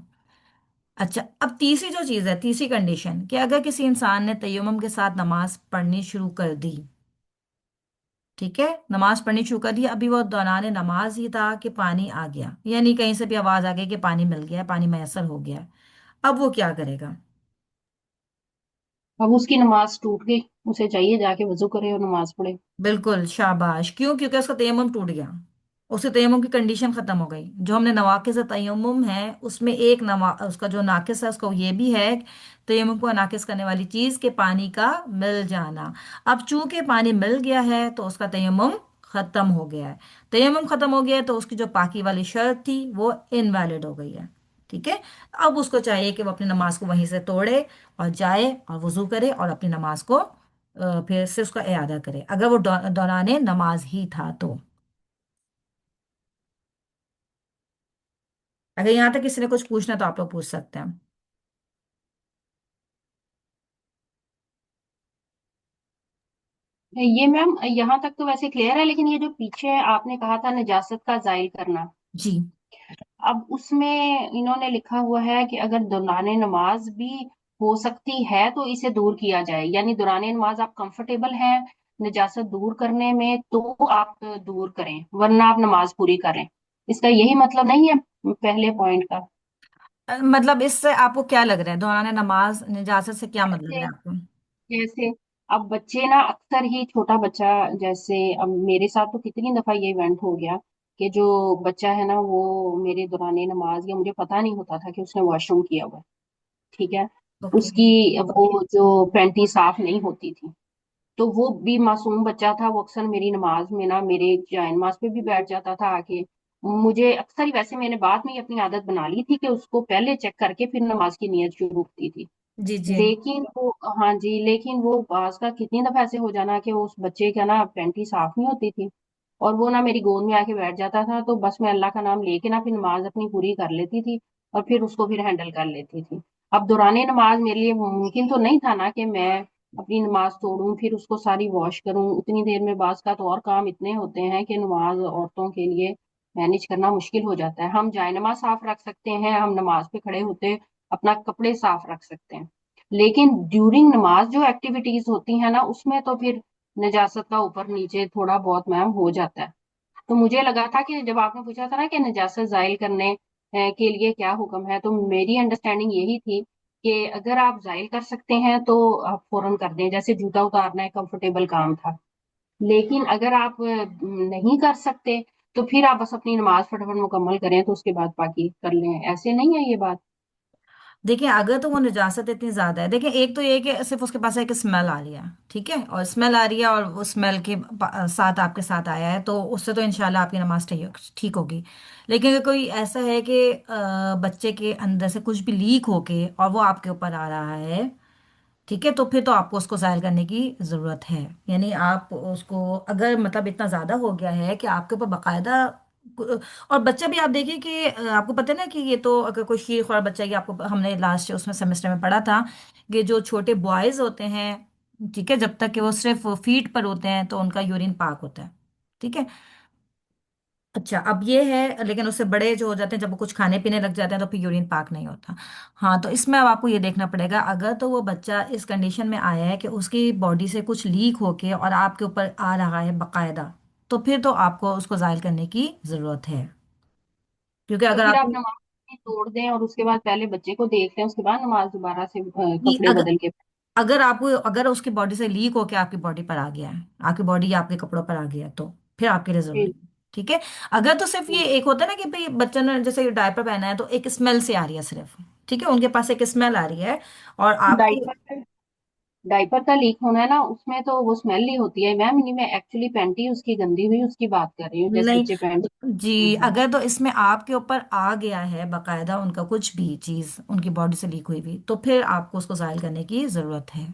اچھا، اب تیسری جو چیز ہے، تیسری کنڈیشن، کہ اگر کسی انسان نے تیمم کے ساتھ نماز پڑھنی شروع کر دی، ٹھیک ہے، نماز پڑھنی شروع کر دی، ابھی وہ دوران نماز ہی تھا کہ پانی آ گیا، یعنی کہیں سے بھی آواز آ گئی کہ پانی مل گیا ہے، پانی میسر ہو گیا ہے، اب وہ کیا کرے گا؟ اب اس کی نماز ٹوٹ گئی، اسے چاہیے جا کے وضو کرے اور نماز پڑھے۔ بالکل، شاباش! کیوں؟ کیونکہ اس کا تیمم ٹوٹ گیا، اس کے تیمم کی کنڈیشن ختم ہو گئی۔ جو ہم نے نواقض تیمم ہے اس میں ایک اس کا جو ناقص ہے اس کو یہ بھی ہے، تیمم کو ناقص کرنے والی چیز کہ پانی کا مل جانا۔ اب چونکہ پانی مل گیا ہے تو اس کا تیمم ختم ہو گیا ہے، تیمم ختم ہو گیا ہے تو اس کی جو پاکی والی شرط تھی وہ انویلڈ ہو گئی ہے، ٹھیک ہے؟ اب اس کو چاہیے کہ وہ اپنی نماز کو وہیں سے توڑے اور جائے اور وضو کرے اور اپنی نماز کو پھر سے اس کا اعادہ کرے، اگر وہ دوران نماز ہی تھا تو۔ اگر یہاں تک کسی نے کچھ پوچھنا تو آپ لوگ پوچھ سکتے ہیں۔ یہ میم یہاں تک تو ویسے کلیئر ہے، لیکن یہ جو پیچھے آپ نے کہا تھا نجاست کا زائل کرنا، جی اب اس میں انہوں نے لکھا ہوا ہے کہ اگر دوران نماز بھی ہو سکتی ہے تو اسے دور کیا جائے، یعنی دوران نماز آپ کنفرٹیبل ہیں نجاست دور کرنے میں تو آپ دور کریں، ورنہ آپ نماز پوری کریں۔ اس کا یہی مطلب نہیں ہے پہلے پوائنٹ کا؟ مطلب اس سے آپ کو کیا لگ رہا ہے؟ دوران نماز نجاست سے کیا مطلب ہے جیسے آپ کو؟ جیسے اب بچے نا اکثر ہی، چھوٹا بچہ، جیسے اب میرے ساتھ تو کتنی دفعہ یہ ایونٹ ہو گیا کہ جو بچہ ہے نا وہ میرے دوران نماز، یا مجھے پتا نہیں ہوتا تھا کہ اس نے واش روم کیا ہوا ہے، ٹھیک ہے، اوکے۔ اس کی وہ جو پینٹی صاف نہیں ہوتی تھی، تو وہ بھی معصوم بچہ تھا، وہ اکثر میری نماز میں نا میرے جائے نماز پہ بھی بیٹھ جاتا تھا آ کے۔ مجھے اکثر ہی، ویسے میں نے بعد میں ہی اپنی عادت بنا لی تھی کہ اس کو پہلے چیک کر کے پھر نماز کی نیت شروع کی تھی، جی جی لیکن وہ، ہاں جی، لیکن وہ بعض کا کتنی دفعہ ایسے ہو جانا کہ اس بچے کا نا پینٹی صاف نہیں ہوتی تھی اور وہ نا میری گود میں آ کے بیٹھ جاتا تھا، تو بس میں اللہ کا نام لے کے نا پھر نماز اپنی پوری کر لیتی تھی اور پھر اس کو پھر ہینڈل کر لیتی تھی۔ اب دوران نماز میرے لیے ممکن تو نہیں تھا نا کہ میں اپنی نماز توڑوں پھر اس کو ساری واش کروں، اتنی دیر میں بعض کا تو اور کام اتنے ہوتے ہیں کہ نماز عورتوں کے لیے مینج کرنا مشکل ہو جاتا ہے۔ ہم جائے نماز صاف رکھ سکتے ہیں، ہم نماز پہ کھڑے ہوتے اپنا کپڑے صاف رکھ سکتے ہیں، لیکن ڈیورنگ نماز جو ایکٹیویٹیز ہوتی ہیں نا اس میں تو پھر نجاست کا اوپر نیچے تھوڑا بہت میم ہو جاتا ہے۔ تو مجھے لگا تھا کہ جب آپ نے پوچھا تھا نا کہ نجاست زائل کرنے کے لیے کیا حکم ہے، تو میری انڈرسٹینڈنگ یہی تھی کہ اگر آپ زائل کر سکتے ہیں تو آپ فوراً کر دیں، جیسے جوتا اتارنا ہے کمفرٹیبل کام تھا، لیکن اگر آپ نہیں کر سکتے تو پھر آپ بس اپنی نماز فٹافٹ مکمل کریں تو اس کے بعد باقی کر لیں، ایسے نہیں ہے یہ بات؟ دیکھیں اگر تو وہ نجاست اتنی زیادہ ہے، دیکھیں ایک تو یہ کہ صرف اس کے پاس ایک اسمیل آ رہی ہے، ٹھیک ہے، اور اسمیل آ رہی ہے اور اس اسمیل کے ساتھ آپ کے ساتھ آیا ہے تو اس سے تو انشاءاللہ آپ کی نماز ٹھیک ہوگی۔ لیکن اگر کوئی ایسا ہے کہ بچے کے اندر سے کچھ بھی لیک ہو کے اور وہ آپ کے اوپر آ رہا ہے، ٹھیک ہے، تو پھر تو آپ کو اس کو ظاہر کرنے کی ضرورت ہے، یعنی آپ اس کو اگر مطلب اتنا زیادہ ہو گیا ہے کہ آپ کے اوپر باقاعدہ، اور بچہ بھی آپ دیکھیے کہ آپ کو پتہ ہے نا کہ یہ تو اگر کوئی شیر خوار بچہ، یہ آپ کو ہم نے لاسٹ اس میں سیمسٹر میں پڑھا تھا کہ جو چھوٹے بوائز ہوتے ہیں، ٹھیک ہے، جب تک کہ وہ صرف فیٹ پر ہوتے ہیں تو ان کا یورین پاک ہوتا ہے، ٹھیک ہے۔ اچھا اب یہ ہے، لیکن اس سے بڑے جو ہو جاتے ہیں جب وہ کچھ کھانے پینے لگ جاتے ہیں تو پھر یورین پاک نہیں ہوتا۔ ہاں تو اس میں اب آپ کو یہ دیکھنا پڑے گا اگر تو وہ بچہ اس کنڈیشن میں آیا ہے کہ اس کی باڈی سے کچھ لیک ہو کے اور آپ کے اوپر آ رہا ہے باقاعدہ، تو پھر تو آپ کو اس کو ظاہر کرنے کی ضرورت ہے، کیونکہ تو اگر پھر آپ آپ نماز بھی توڑ دیں اور اس کے بعد پہلے بچے کو دیکھ لیں، اس کے بعد نماز دوبارہ سے جی کپڑے بدل کے۔ اگر آپ کو اگر اس کی باڈی سے لیک ہو کے آپ کی باڈی پر آ گیا ہے، آپ کی باڈی یا آپ کے کپڑوں پر آ گیا ہے، تو پھر آپ کے لیے ضروری ہے، ٹھیک ہے۔ اگر تو صرف یہ ایک ہوتا ہے نا کہ بھئی بچے نے جیسے ڈائپر پہنا ہے تو ایک اسمیل سے آ رہی ہے صرف، ٹھیک ہے، ان کے پاس ایک اسمیل آ رہی ہے اور آپ کو، ڈائپر ڈائپر کا لیک ہونا ہے نا اس میں تو وہ اسمیل ہی ہوتی ہے میم، نہیں میں ایکچولی پینٹی اس کی گندی ہوئی اس کی بات کر رہی ہوں، جیسے نہیں، بچے پینٹ۔ جی اگر تو اس میں آپ کے اوپر آ گیا ہے باقاعدہ ان کا کچھ بھی چیز ان کی باڈی سے لیک ہوئی ہوئی، تو پھر آپ کو اس کو ظاہر کرنے کی ضرورت ہے،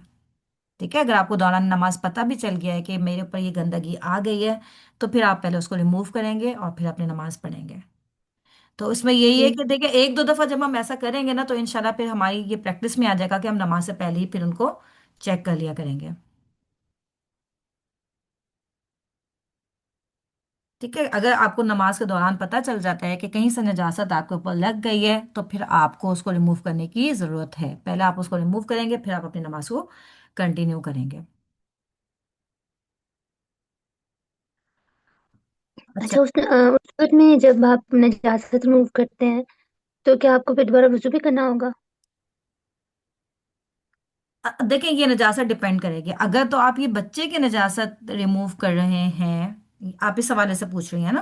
ٹھیک ہے۔ اگر آپ کو دوران نماز پتہ بھی چل گیا ہے کہ میرے اوپر یہ گندگی آ گئی ہے تو پھر آپ پہلے اس کو ریموو کریں گے اور پھر اپنی نماز پڑھیں گے۔ تو اس میں یہی ہے کہ دیکھیں ایک دو دفعہ جب ہم ایسا کریں گے نا تو انشاءاللہ پھر ہماری یہ پریکٹس میں آ جائے گا کہ ہم نماز سے پہلے ہی پھر ان کو چیک کر لیا کریں گے، ٹھیک ہے۔ اگر آپ کو نماز کے دوران پتہ چل جاتا ہے کہ کہیں سے نجاست آپ کے اوپر لگ گئی ہے تو پھر آپ کو اس کو ریموو کرنے کی ضرورت ہے، پہلے آپ اس کو ریموو کریں گے پھر آپ اپنی نماز کو کنٹینیو کریں گے۔ اچھا، اچھا اس وقت میں جب آپ نجاست ریموو کرتے ہیں تو کیا آپ کو پھر دوبارہ وضو بھی کرنا ہوگا؟ دیکھیں یہ نجاست ڈپینڈ کرے گی، اگر تو آپ یہ بچے کی نجاست ریموو کر رہے ہیں، آپ اس حوالے سے پوچھ رہی ہیں نا،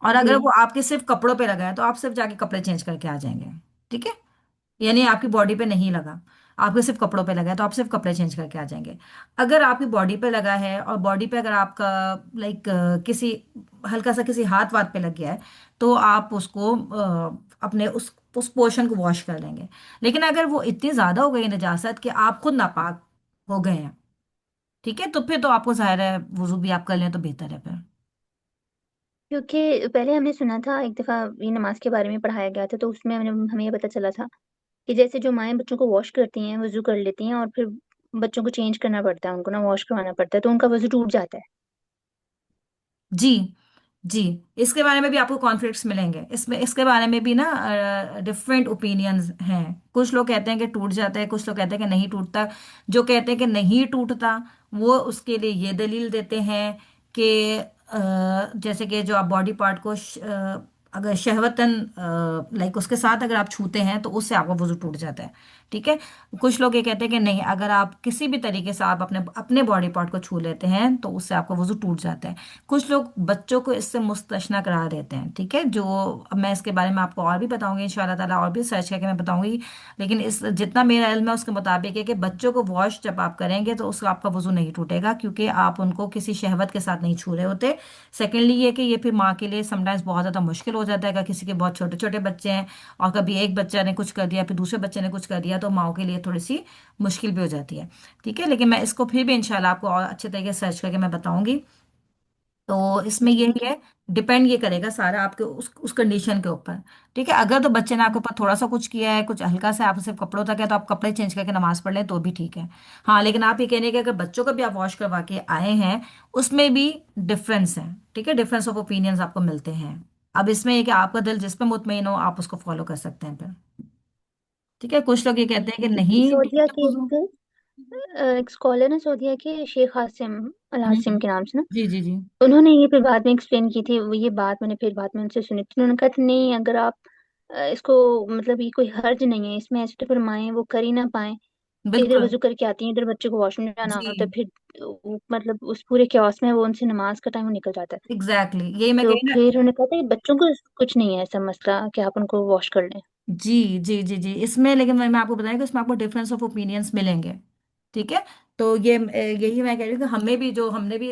اور جی اگر وہ آپ کے صرف کپڑوں پہ لگا ہے تو آپ صرف جا کے کپڑے چینج کر کے آ جائیں گے، ٹھیک ہے، یعنی آپ کی باڈی پہ نہیں لگا، آپ کے صرف کپڑوں پہ لگا ہے تو آپ صرف کپڑے چینج کر کے آ جائیں گے۔ اگر آپ کی باڈی پہ لگا ہے اور باڈی پہ اگر آپ کا لائک کسی ہلکا سا کسی ہاتھ واتھ پہ لگ گیا ہے تو آپ اس کو اپنے اس پورشن کو واش کر لیں گے۔ لیکن اگر وہ اتنی زیادہ ہو گئی نجاست کہ آپ خود ناپاک ہو گئے ہیں، ٹھیک ہے، تو پھر تو آپ کو ظاہر ہے وضو بھی آپ کر لیں تو بہتر ہے پھر۔ کیونکہ پہلے ہم نے سنا تھا ایک دفعہ یہ نماز کے بارے میں پڑھایا گیا تھا تو اس میں ہمیں یہ پتہ چلا تھا کہ جیسے جو مائیں بچوں کو واش کرتی ہیں وضو کر لیتی ہیں اور پھر بچوں کو چینج کرنا پڑتا ہے، ان کو نا واش کروانا پڑتا ہے تو ان کا وضو ٹوٹ جاتا ہے۔ جی جی، اس کے بارے میں بھی آپ کو کانفلکٹس ملیں گے، اس میں اس کے بارے میں بھی نا ڈفرینٹ اوپینینز ہیں، کچھ لوگ کہتے ہیں کہ ٹوٹ جاتا ہے، کچھ لوگ کہتے ہیں کہ نہیں ٹوٹتا۔ جو کہتے ہیں کہ نہیں ٹوٹتا وہ اس کے لیے یہ دلیل دیتے ہیں کہ جیسے کہ جو آپ باڈی پارٹ کو اگر شہوتاً لائک اس کے ساتھ اگر آپ چھوتے ہیں تو اس سے آپ کا وضو ٹوٹ جاتا ہے، ٹھیک ہے۔ کچھ لوگ یہ کہتے ہیں کہ نہیں، اگر آپ کسی بھی طریقے سے آپ اپنے باڈی پارٹ کو چھو لیتے ہیں تو اس سے آپ کا وضو ٹوٹ جاتا ہے۔ کچھ لوگ بچوں کو اس سے مستثنیٰ قرار دیتے ہیں، ٹھیک ہے، جو اب میں اس کے بارے میں آپ کو اور بھی بتاؤں گی ان شاء اللہ تعالیٰ، اور بھی سرچ کر کے میں بتاؤں گی، لیکن اس جتنا میرا علم ہے اس کے مطابق ہے کہ بچوں کو واش جب آپ کریں گے تو اس کا آپ کا وضو نہیں ٹوٹے گا، کیونکہ آپ ان کو کسی شہوت کے ساتھ نہیں چھو رہے ہوتے۔ سیکنڈلی یہ کہ یہ پھر ماں کے لیے سم ٹائمز بہت زیادہ مشکل ہو جاتا ہے، اگر کسی کے بہت چھوٹے چھوٹے بچے ہیں اور کبھی ایک بچہ نے کچھ کر دیا پھر دوسرے بچے نے کچھ کر دیا تو ماؤں کے لیے تھوڑی سی مشکل بھی ہو جاتی ہے، ٹھیک ہے، لیکن میں اس کو پھر بھی انشاءاللہ آپ کو اور اچھے طریقے سے سرچ کر کے میں بتاؤں گی۔ तो इसमें ठीक यही है। है, डिपेंड ये करेगा सारा आपके उस कंडीशन के ऊपर। ठीक है, अगर तो बच्चे ने आपके ऊपर थोड़ा सा कुछ किया है, कुछ हल्का सा, आप सिर्फ कपड़ों तक है, तो आप कपड़े चेंज करके नमाज पढ़ लें तो भी ठीक है। हाँ, लेकिन आप ये कहने कि अगर बच्चों को भी आप वॉश करवा के आए हैं, उसमें भी डिफरेंस है। ठीक है, डिफरेंस ऑफ ओपिनियंस आपको मिलते हैं। अब इसमें ये कि आपका दिल जिस पे मुतमईन हो आप उसको फॉलो कर सकते हैं फिर। ठीक है, कुछ लोग ये कहते हैं कि नहीं सऊदीया जब के वुजू। एक स्कॉलर है सऊदीया के, शेख हासिम अल हासिम हम्म। के नाम से ना, जी जी जी। उन्होंने ये फिर बाद में एक्सप्लेन की थी, ये बात मैंने फिर बाद में उनसे सुनी थी। उन्होंने कहा था नहीं, अगर आप इसको, मतलब ये कोई हर्ज नहीं है इसमें, ऐसे तो फिर माएँ वो कर ही ना पाए। इधर बिल्कुल। वजू करके आती हैं, इधर बच्चे को वॉशरूम जाना होता है, जी, फिर मतलब उस पूरे क्यास में वो उनसे नमाज का टाइम निकल जाता है। एग्जैक्टली यही मैं तो कही ना। फिर उन्होंने कहा था कि बच्चों को कुछ नहीं है ऐसा मसला कि आप उनको वॉश कर लें। जी जी जी जी, इसमें लेकिन मैं आपको बताया कि इसमें आपको डिफरेंस ऑफ ओपिनियंस मिलेंगे। ठीक है, तो ये यही मैं कह रही हूँ कि हमें भी जो हमने भी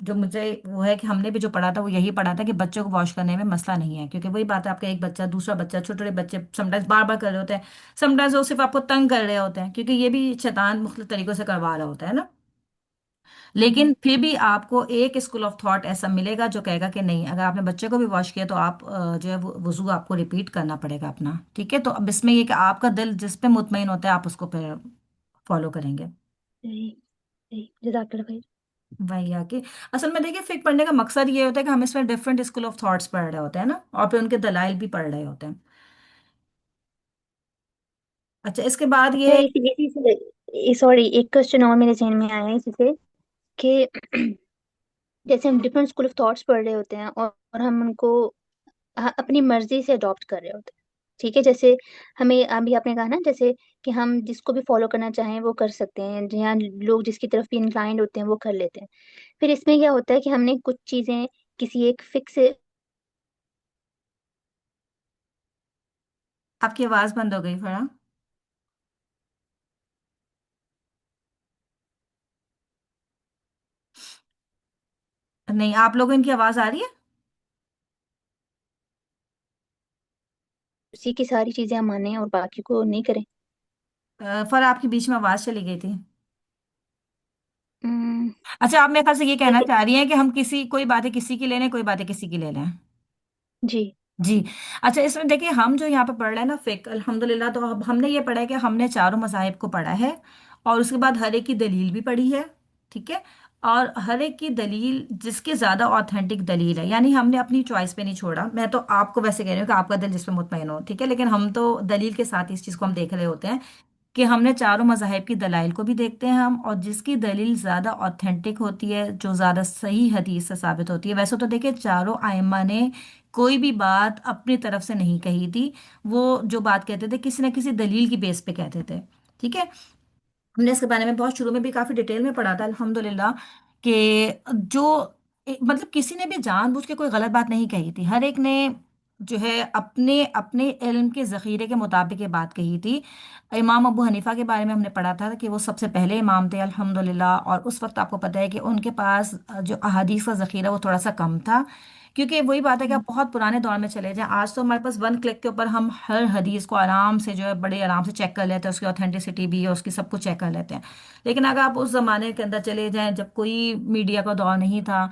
जो मुझे वो है कि हमने भी जो पढ़ा था वो यही पढ़ा था कि बच्चों को वॉश करने में मसला नहीं है, क्योंकि वही बात है, आपका एक बच्चा दूसरा बच्चा, छोटे छोटे बच्चे समटाइम्स बार बार कर रहे होते हैं, समटाइम्स वो सिर्फ आपको तंग कर रहे होते हैं, क्योंकि ये भी शैतान मुख्तलिफ तरीकों से करवा रहा होता है ना। हम्म। लेकिन फिर भी आपको एक स्कूल ऑफ थॉट ऐसा मिलेगा जो कहेगा कि नहीं, अगर आपने बच्चे को भी वॉश किया तो आप जो है वुजू आपको रिपीट करना पड़ेगा अपना। ठीक है, तो अब इसमें ये कि आपका दिल जिस पे मुतमईन होता है आप उसको फिर फॉलो करेंगे। सही। सही, जज़ाकल्लाह खैर। वही आके असल में देखिए, फिक पढ़ने का मकसद ये होता है कि हम इसमें डिफरेंट स्कूल ऑफ थॉट्स पढ़ रहे होते हैं ना, और फिर उनके दलाइल भी पढ़ रहे होते हैं। अच्छा, इसके बाद अच्छा, ये है इसी इसी से सॉरी, एक क्वेश्चन और मेरे जहन में आया है इसी से कि जैसे हम डिफरेंट स्कूल ऑफ थॉट्स पढ़ रहे होते हैं और हम उनको अपनी मर्जी से अडॉप्ट कर रहे होते हैं। ठीक है, जैसे हमें अभी आपने कहा ना, जैसे कि हम जिसको भी फॉलो करना चाहें वो कर सकते हैं, जहाँ लोग जिसकी तरफ भी इंक्लाइंड होते हैं वो कर लेते हैं। फिर इसमें क्या होता है कि हमने कुछ चीजें किसी एक फिक्स। आपकी आवाज बंद हो गई फरा। नहीं, आप लोगों की आवाज आ रही है? उसी की सारी चीजें हम माने और बाकी को नहीं करें। फरा, आपकी बीच में आवाज चली गई थी। हम्म, अच्छा, आप मेरे ख्याल से ये कहना जैसे। चाह रही हैं कि हम किसी कोई बातें किसी की ले लें, कोई बातें किसी की ले लें। जी। जी। अच्छा, इसमें देखिए हम जो यहाँ पे पढ़ रहे हैं ना फिक, अल्हम्दुलिल्लाह, तो अब हमने ये पढ़ा है कि हमने चारों मज़ाहिब को पढ़ा है, और उसके बाद हर एक की दलील भी पढ़ी है। ठीक है, और हर एक की दलील जिसकी ज़्यादा ऑथेंटिक दलील है, यानी हमने अपनी चॉइस पे नहीं छोड़ा। मैं तो आपको वैसे कह रही हूँ कि आपका दिल जिस पे मुतमईन हो, ठीक है, लेकिन हम तो दलील के साथ इस चीज़ को हम देख रहे होते हैं कि हमने चारों मज़ाहिब की दलाइल को भी देखते हैं हम, और जिसकी दलील ज़्यादा ऑथेंटिक होती है, जो ज़्यादा सही हदीस से साबित होती है। वैसे तो देखिए चारों आइम्मा ने कोई भी बात अपनी तरफ से नहीं कही थी, वो जो बात कहते थे किसी न किसी दलील की बेस पे कहते थे। ठीक है, हमने इसके बारे में बहुत शुरू में भी काफी डिटेल में पढ़ा था अल्हम्दुलिल्लाह, कि जो मतलब किसी ने भी जानबूझ के कोई गलत बात नहीं कही थी, हर एक ने जो है अपने अपने इल्म के जखीरे के मुताबिक ये बात कही थी। इमाम अबू हनीफा के बारे में हमने पढ़ा था कि वो सबसे पहले इमाम थे अल्हम्दुलिल्लाह, और उस वक्त आपको पता है कि उनके पास जो अहादीस का जखीरा वो थोड़ा सा कम था, क्योंकि वही बात है कि आप बहुत पुराने दौर में चले जाएं, आज तो हमारे पास वन क्लिक के ऊपर हम हर हदीस को आराम से जो है बड़े आराम से चेक कर लेते हैं, उसकी ऑथेंटिसिटी भी है, उसकी सब कुछ चेक कर लेते हैं। लेकिन अगर आप उस जमाने के अंदर चले जाएं जब कोई मीडिया का दौर नहीं था,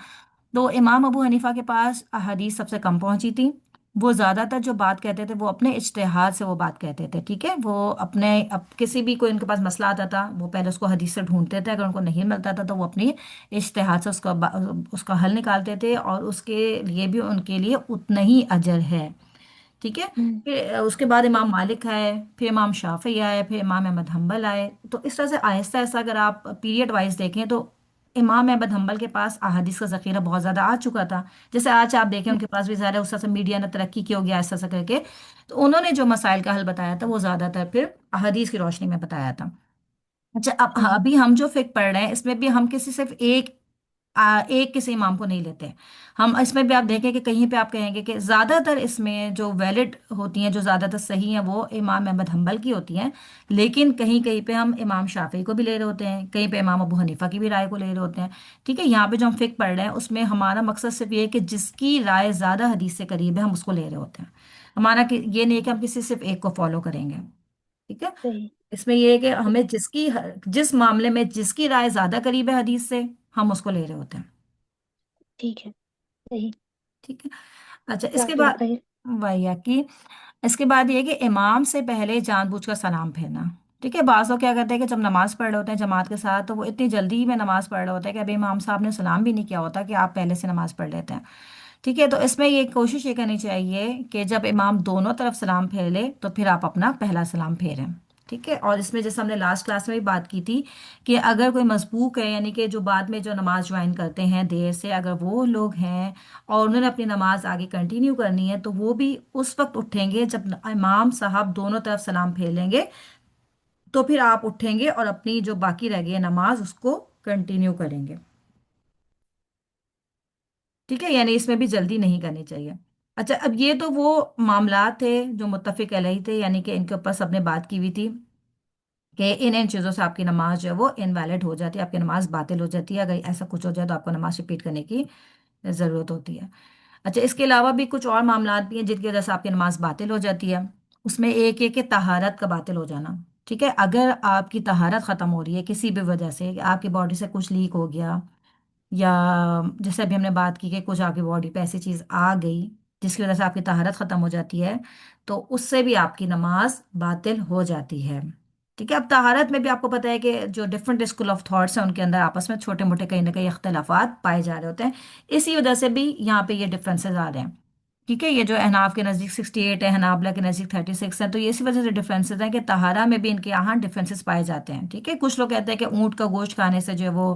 तो इमाम अबू हनीफा के पास हदीस सबसे कम पहुंची थी। वो ज्यादातर जो बात कहते थे वो अपने इज्तिहाद से वो बात कहते थे। ठीक है, वो अपने अब किसी भी कोई इनके पास मसला आता था वो पहले उसको हदीस से ढूंढते थे, अगर उनको नहीं मिलता था तो वो अपनी इज्तिहाद से उसका हल निकालते थे, और उसके लिए भी उनके लिए उतना ही अजर है। ठीक है, हम्म। फिर उसके बाद इमाम सही। मालिक आए, फिर इमाम शाफी आए, फिर इमाम अहमद हम्बल आए। तो इस तरह से आहिस्ता आहिस्ता अगर आप पीरियड वाइज देखें तो इमाम अहमद हम्बल के पास अहादीस का जखीरा बहुत ज़्यादा आ चुका था। जैसे आज आप देखें उनके पास भी ज़्यादा, उस तरह से मीडिया ने तरक्की की होगी ऐसा ऐसा करके, तो उन्होंने जो मसाइल का हल बताया था वो ज़्यादातर फिर अहादीस की रोशनी में बताया था। अच्छा, अब हाँ, सही। अभी हम जो फिक पढ़ रहे हैं इसमें भी हम किसी सिर्फ एक किसी इमाम को नहीं लेते। हम इसमें भी आप देखें कि कहीं पे आप कहेंगे कि ज्यादातर इसमें जो वैलिड होती हैं, जो ज्यादातर सही हैं, वो इमाम अहमद हम्बल की होती हैं। लेकिन कहीं कहीं पे हम इमाम शाफी को भी ले रहे होते हैं, कहीं पे इमाम अबू हनीफा की भी राय को ले रहे होते हैं। ठीक है, यहाँ पे जो हम फिक पढ़ रहे हैं उसमें हमारा मकसद सिर्फ ये है कि जिसकी राय ज्यादा हदीस से करीब है हम उसको ले रहे होते हैं। हमारा ये नहीं है कि हम किसी सिर्फ एक को फॉलो करेंगे। ठीक है, सही। इसमें ये है कि सही। हमें जिस मामले में जिसकी राय ज्यादा करीब है हदीस से हम उसको ले रहे होते हैं। ٹھیک ہے، صحیح۔ ٹھیک ہے. اچھا اس کے جزاک اللہ بعد خیر۔ وہی کہ اس کے بعد یہ کہ امام سے پہلے جان بوجھ کر سلام پھیرنا. ٹھیک ہے. بعض لوگ کیا کرتے ہیں کہ جب نماز پڑھ رہے ہوتے ہیں جماعت کے ساتھ تو وہ اتنی جلدی میں نماز پڑھ رہے ہوتے ہیں کہ ابھی امام صاحب نے سلام بھی نہیں کیا ہوتا کہ آپ پہلے سے نماز پڑھ لیتے ہیں. ٹھیک ہے. تو اس میں یہ کوشش یہ کرنی چاہیے کہ جب امام دونوں طرف سلام پھیر لے تو پھر آپ اپنا پہلا سلام پھیریں. ٹھیک ہے. اور اس میں جیسے ہم نے لاسٹ کلاس میں بھی بات کی تھی کہ اگر کوئی مسبوق ہے یعنی کہ جو بعد میں جو نماز جوائن کرتے ہیں دیر سے، اگر وہ لوگ ہیں اور انہوں نے اپنی نماز آگے کنٹینیو کرنی ہے تو وہ بھی اس وقت اٹھیں گے جب امام صاحب دونوں طرف سلام پھیر لیں گے. تو پھر آپ اٹھیں گے اور اپنی جو باقی رہ گئی ہے نماز اس کو کنٹینیو کریں گے. ٹھیک ہے. یعنی اس میں بھی جلدی نہیں کرنی چاہیے. اچھا اب یہ تو وہ معاملات تھے جو متفق علیہ تھے، یعنی کہ ان کے اوپر سب نے بات کی ہوئی تھی کہ ان چیزوں سے آپ کی نماز جو ہے وہ انویلڈ ہو جاتی ہے، آپ کی نماز باطل ہو جاتی ہے. اگر ایسا کچھ ہو جائے تو آپ کو نماز ریپیٹ کرنے کی ضرورت ہوتی ہے. اچھا اس کے علاوہ بھی کچھ اور معاملات بھی ہیں جن کی وجہ سے آپ کی نماز باطل ہو جاتی ہے. اس میں ایک ہے کہ طہارت کا باطل ہو جانا. ٹھیک ہے. اگر آپ کی طہارت ختم ہو رہی ہے کسی بھی وجہ سے، کہ آپ کی باڈی سے کچھ لیک ہو گیا، یا جیسے ابھی ہم نے بات کی کہ کچھ آپ کی باڈی پہ ایسی چیز آ گئی جس کی وجہ سے آپ کی طہارت ختم ہو جاتی ہے، تو اس سے بھی آپ کی نماز باطل ہو جاتی ہے. ٹھیک ہے. اب طہارت میں بھی آپ کو پتہ ہے کہ جو ڈفرینٹ اسکول آف تھاٹس ہیں ان کے اندر آپس میں چھوٹے موٹے کہیں نہ کہیں اختلافات پائے جا رہے ہوتے ہیں. اسی وجہ سے بھی یہاں پہ یہ ڈفرینسز آ رہے ہیں. ٹھیک ہے. یہ جو احناف کے نزدیک 68 ہے، حنابلہ کے نزدیک 36 ہے، تو یہ اسی وجہ سے ڈفرینسز ہیں کہ طہارہ میں بھی ان کے یہاں ڈفرینسز پائے جاتے ہیں. ٹھیک ہے. کچھ لوگ کہتے ہیں کہ اونٹ کا گوشت کھانے سے جو ہے وہ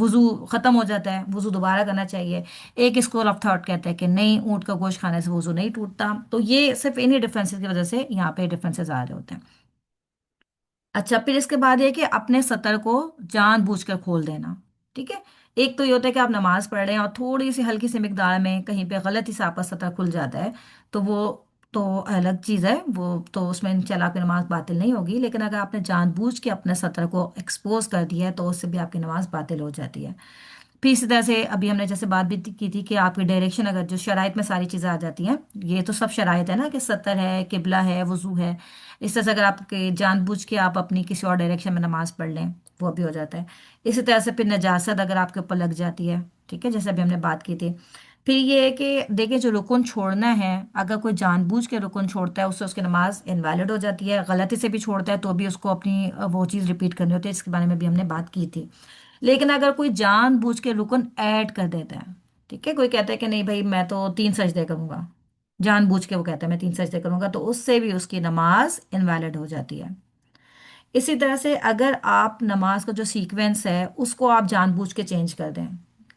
وضو ختم ہو جاتا ہے، وضو دوبارہ کرنا چاہیے. ایک اسکول آف تھاٹ کہتا ہے کہ نہیں، اونٹ کا گوشت کھانے سے وضو نہیں ٹوٹتا. تو یہ صرف انہی ڈفرینسز کی وجہ سے یہاں پہ ڈفرینسز آ رہے ہوتے ہیں. اچھا پھر اس کے بعد یہ کہ اپنے سطر کو جان بوجھ کر کھول دینا. ٹھیک ہے. ایک تو یہ ہوتا ہے کہ آپ نماز پڑھ رہے ہیں اور تھوڑی سی ہلکی سی مقدار میں کہیں پہ غلطی سے آپ کا سطر کھل جاتا ہے، تو وہ تو الگ چیز ہے، وہ تو اس میں انشاءاللہ آپ کی نماز باطل نہیں ہوگی. لیکن اگر آپ نے جان بوجھ کے اپنے سطر کو ایکسپوز کر دیا ہے تو اس سے بھی آپ کی نماز باطل ہو جاتی ہے. پھر اسی طرح سے ابھی ہم نے جیسے بات بھی کی تھی کہ آپ کی ڈائریکشن اگر جو شرائط میں ساری چیزیں آ جاتی ہیں، یہ تو سب شرائط ہے نا کہ سطر ہے، قبلہ ہے، وضو ہے. اس طرح سے اگر آپ کے جان بوجھ کے آپ اپنی کسی اور ڈائریکشن میں نماز پڑھ لیں وہ بھی ہو جاتا ہے. اسی طرح سے پھر نجاست اگر آپ کے اوپر لگ جاتی ہے، ٹھیک ہے، جیسے ابھی ہم نے بات کی تھی. پھر یہ ہے کہ دیکھیں جو رکن چھوڑنا ہے، اگر کوئی جان بوجھ کے رکن چھوڑتا ہے اس سے اس کی نماز انویلڈ ہو جاتی ہے. غلطی سے بھی چھوڑتا ہے تو بھی اس کو اپنی وہ چیز ریپیٹ کرنی ہوتی ہے. اس کے بارے میں بھی ہم نے بات کی تھی. لیکن اگر کوئی جان بوجھ کے رکن ایڈ کر دیتا ہے، ٹھیک ہے، کوئی کہتا ہے کہ نہیں بھائی میں تو 3 سجدے کروں گا، جان بوجھ کے وہ کہتا ہے میں 3 سجدے کروں گا، تو اس سے بھی اس کی نماز انویلڈ ہو جاتی ہے. اسی طرح سے اگر آپ نماز کا جو سیکوینس ہے اس کو آپ جان بوجھ کے چینج کر دیں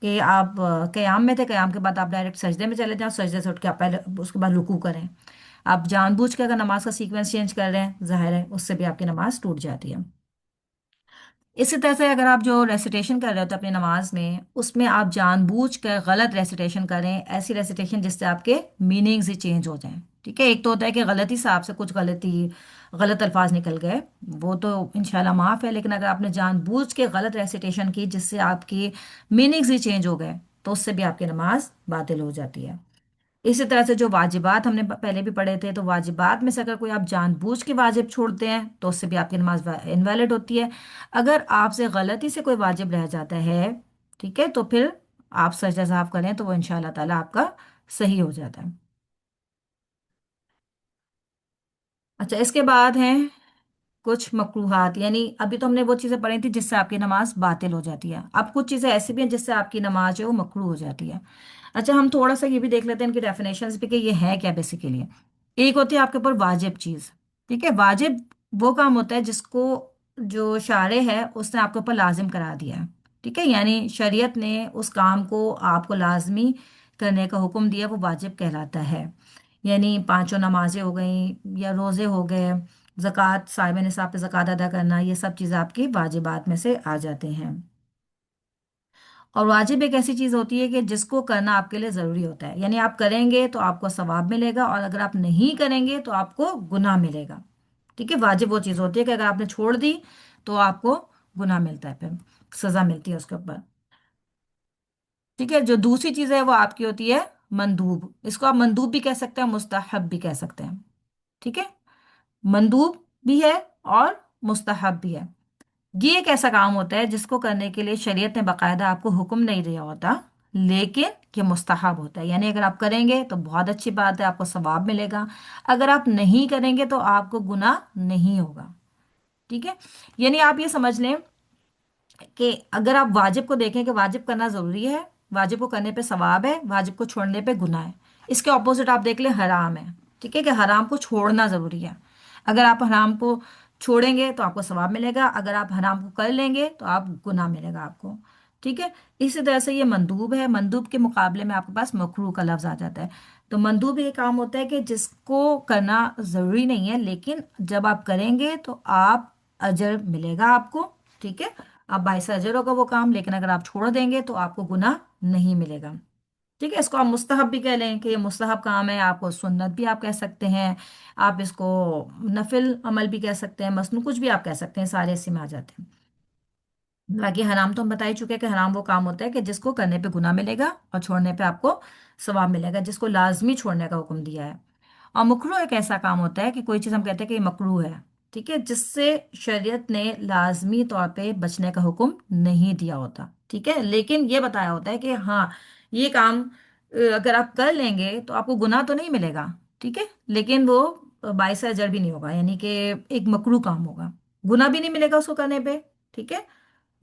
کہ آپ قیام میں تھے، قیام کے بعد آپ ڈائریکٹ سجدے میں چلے جائیں، سجدے سے اٹھ کے آپ پہلے اس کے بعد رکوع کریں. آپ جان بوجھ کے اگر نماز کا سیکوینس چینج کر رہے ہیں، ظاہر ہے اس سے بھی آپ کی نماز ٹوٹ جاتی ہے. اسی طرح سے اگر آپ جو ریسیٹیشن کر رہے ہوتے ہیں اپنی نماز میں، اس میں آپ جان بوجھ کر غلط ریسیٹیشن کریں، ایسی ریسیٹیشن جس سے آپ کے میننگز ہی چینج ہو جائیں. ٹھیک ہے. ایک تو ہوتا ہے کہ غلطی سے آپ سے کچھ غلط الفاظ نکل گئے، وہ تو انشاءاللہ معاف ہے. لیکن اگر آپ نے جان بوجھ کے غلط ریسیٹیشن کی جس سے آپ کی میننگز ہی چینج ہو گئے تو اس سے بھی آپ کی نماز باطل ہو جاتی ہے. اسی طرح سے جو واجبات ہم نے پہلے بھی پڑھے تھے، تو واجبات میں سے اگر کوئی آپ جان بوجھ کے واجب چھوڑتے ہیں تو اس سے بھی آپ کی نماز انویلڈ ہوتی ہے. اگر آپ سے غلطی سے کوئی واجب رہ جاتا ہے، ٹھیک ہے، تو پھر آپ سجدہ صاف کریں تو وہ ان شاء اللہ تعالیٰ آپ کا صحیح ہو جاتا ہے. اچھا اس کے بعد ہیں کچھ مکروہات. یعنی ابھی تو ہم نے وہ چیزیں پڑھی تھی جس سے آپ کی نماز باطل ہو جاتی ہے. اب کچھ چیزیں ایسی بھی ہیں جس سے آپ کی نماز جو ہے وہ مکروہ ہو جاتی ہے. اچھا ہم تھوڑا سا یہ بھی دیکھ لیتے ہیں ان کی ڈیفینیشنز بھی کہ یہ ہے کیا بیسیکلی. ایک ہوتی ہے آپ کے اوپر واجب چیز. ٹھیک ہے. واجب وہ کام ہوتا ہے جس کو جو شارع ہے اس نے آپ کے اوپر لازم کرا دیا ہے. ٹھیک ہے. یعنی شریعت نے اس کام کو آپ کو لازمی کرنے کا حکم دیا، وہ واجب کہلاتا ہے. یعنی پانچوں نمازیں ہو گئیں یا روزے ہو گئے، زکوٰۃ، صاحب نصاب پہ زکوٰۃ ادا کرنا، یہ سب چیزیں آپ کی واجبات میں سے آ جاتے ہیں. اور واجب ایک ایسی چیز ہوتی ہے کہ جس کو کرنا آپ کے لیے ضروری ہوتا ہے. یعنی آپ کریں گے تو آپ کو ثواب ملے گا، اور اگر آپ نہیں کریں گے تو آپ کو گناہ ملے گا. ٹھیک ہے. واجب وہ چیز ہوتی ہے کہ اگر آپ نے چھوڑ دی تو آپ کو گناہ ملتا ہے، پھر سزا ملتی ہے اس کے اوپر. ٹھیک ہے. جو دوسری چیز ہے وہ آپ کی ہوتی ہے مندوب. اس کو آپ مندوب بھی کہہ سکتے ہیں، مستحب بھی کہہ سکتے ہیں. ٹھیک ہے. مندوب بھی ہے اور مستحب بھی ہے. یہ ایک ایسا کام ہوتا ہے جس کو کرنے کے لیے شریعت نے باقاعدہ آپ کو حکم نہیں دیا ہوتا، लेकिन ये मुस्तहब होता है, यानी अगर आप करेंगे तो बहुत अच्छी बात है, आपको सवाब मिलेगा। अगर आप नहीं करेंगे तो आपको गुनाह नहीं होगा। ठीक है, यानी आप ये समझ लें कि अगर आप वाजिब को देखें कि वाजिब करना ज़रूरी है, वाजिब को करने पे सवाब है, वाजिब को छोड़ने पे गुनाह है। इसके ऑपोजिट आप देख लें, हराम है। ठीक है, कि हराम को छोड़ना ज़रूरी है। अगर आप हराम को छोड़ेंगे तो आपको सवाब मिलेगा, अगर आप हराम को कर लेंगे तो आप गुनाह मिलेगा आपको। ठीक है, इसी तरह से ये मंदूब है। मंदूब के मुकाबले में आपके पास मकरूह का लफ्ज़ आ जाता है। तो मंदूब ये काम होता है कि जिसको करना ज़रूरी नहीं है, लेकिन जब आप करेंगे तो आप अजर मिलेगा आपको। ठीक है, आप बाइस अजर होगा वो काम, लेकिन अगर आप छोड़ देंगे तो आपको गुनाह नहीं मिलेगा। ठीक है, इसको आप मुस्तहब भी कह लें कि ये मुस्तहब काम है, आपको सुन्नत भी आप कह सकते हैं, आप इसको नफिल अमल भी कह सकते हैं, मसनू कुछ भी आप कह सकते हैं, सारे इसी में आ जाते हैं। बाकी हराम तो हम बता ही चुके हैं कि हराम वो काम होता है कि जिसको करने पे गुनाह मिलेगा और छोड़ने पे आपको सवाब मिलेगा, जिसको लाजमी छोड़ने का हुक्म दिया है। और मकरूह एक ऐसा काम होता है कि कोई चीज़ हम कहते हैं कि ये मकरूह है, ठीक है, जिससे शरीयत ने लाजमी तौर पे बचने का हुक्म नहीं दिया होता। ठीक है, लेकिन ये बताया होता है कि हाँ, ये काम अगर आप कर लेंगे तो आपको गुनाह तो नहीं मिलेगा। ठीक है, लेकिन वो बाइस अजर भी नहीं होगा, यानी कि एक मकरूह काम होगा, गुनाह भी नहीं मिलेगा उसको करने पे। ठीक है,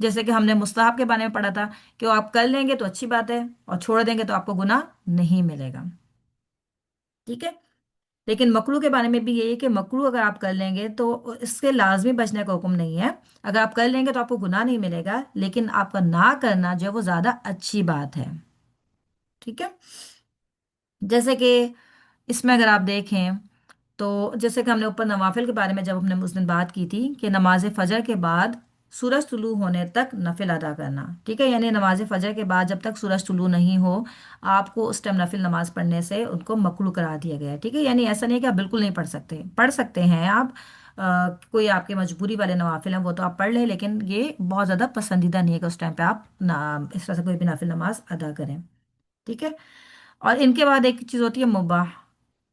जैसे कि हमने मुस्तहब के बारे में पढ़ा था कि वो आप कर लेंगे तो अच्छी बात है, और छोड़ देंगे तो आपको गुनाह नहीं मिलेगा। ठीक है, लेकिन मकरू के बारे में भी यही है कि मकरू अगर आप कर लेंगे तो इससे लाजमी बचने का हुक्म नहीं है। अगर आप कर लेंगे तो आपको गुनाह नहीं मिलेगा, लेकिन आपका ना करना जो है वो ज़्यादा अच्छी बात है। ठीक है, जैसे कि इसमें अगर आप देखें तो जैसे कि हमने ऊपर नवाफिल के बारे में जब हमने उस दिन बात की थी कि नमाज फजर के बाद सूरज तुलू होने तक नफिल अदा करना। ठीक है, यानी नमाज फजर के बाद जब तक सूरज तुलू नहीं हो, आपको उस टाइम नफिल नमाज पढ़ने से उनको मकरू करा दिया गया है। ठीक है, यानी ऐसा नहीं है कि आप बिल्कुल नहीं पढ़ सकते, पढ़ सकते हैं आप। कोई आपके मजबूरी वाले नवाफिल हैं वो तो आप पढ़ लें, लेकिन ये बहुत ज़्यादा पसंदीदा नहीं है कि उस टाइम पे आप ना इस तरह से कोई भी नफिल नमाज अदा करें। ठीक है, और इनके बाद एक चीज़ होती है मुबाह।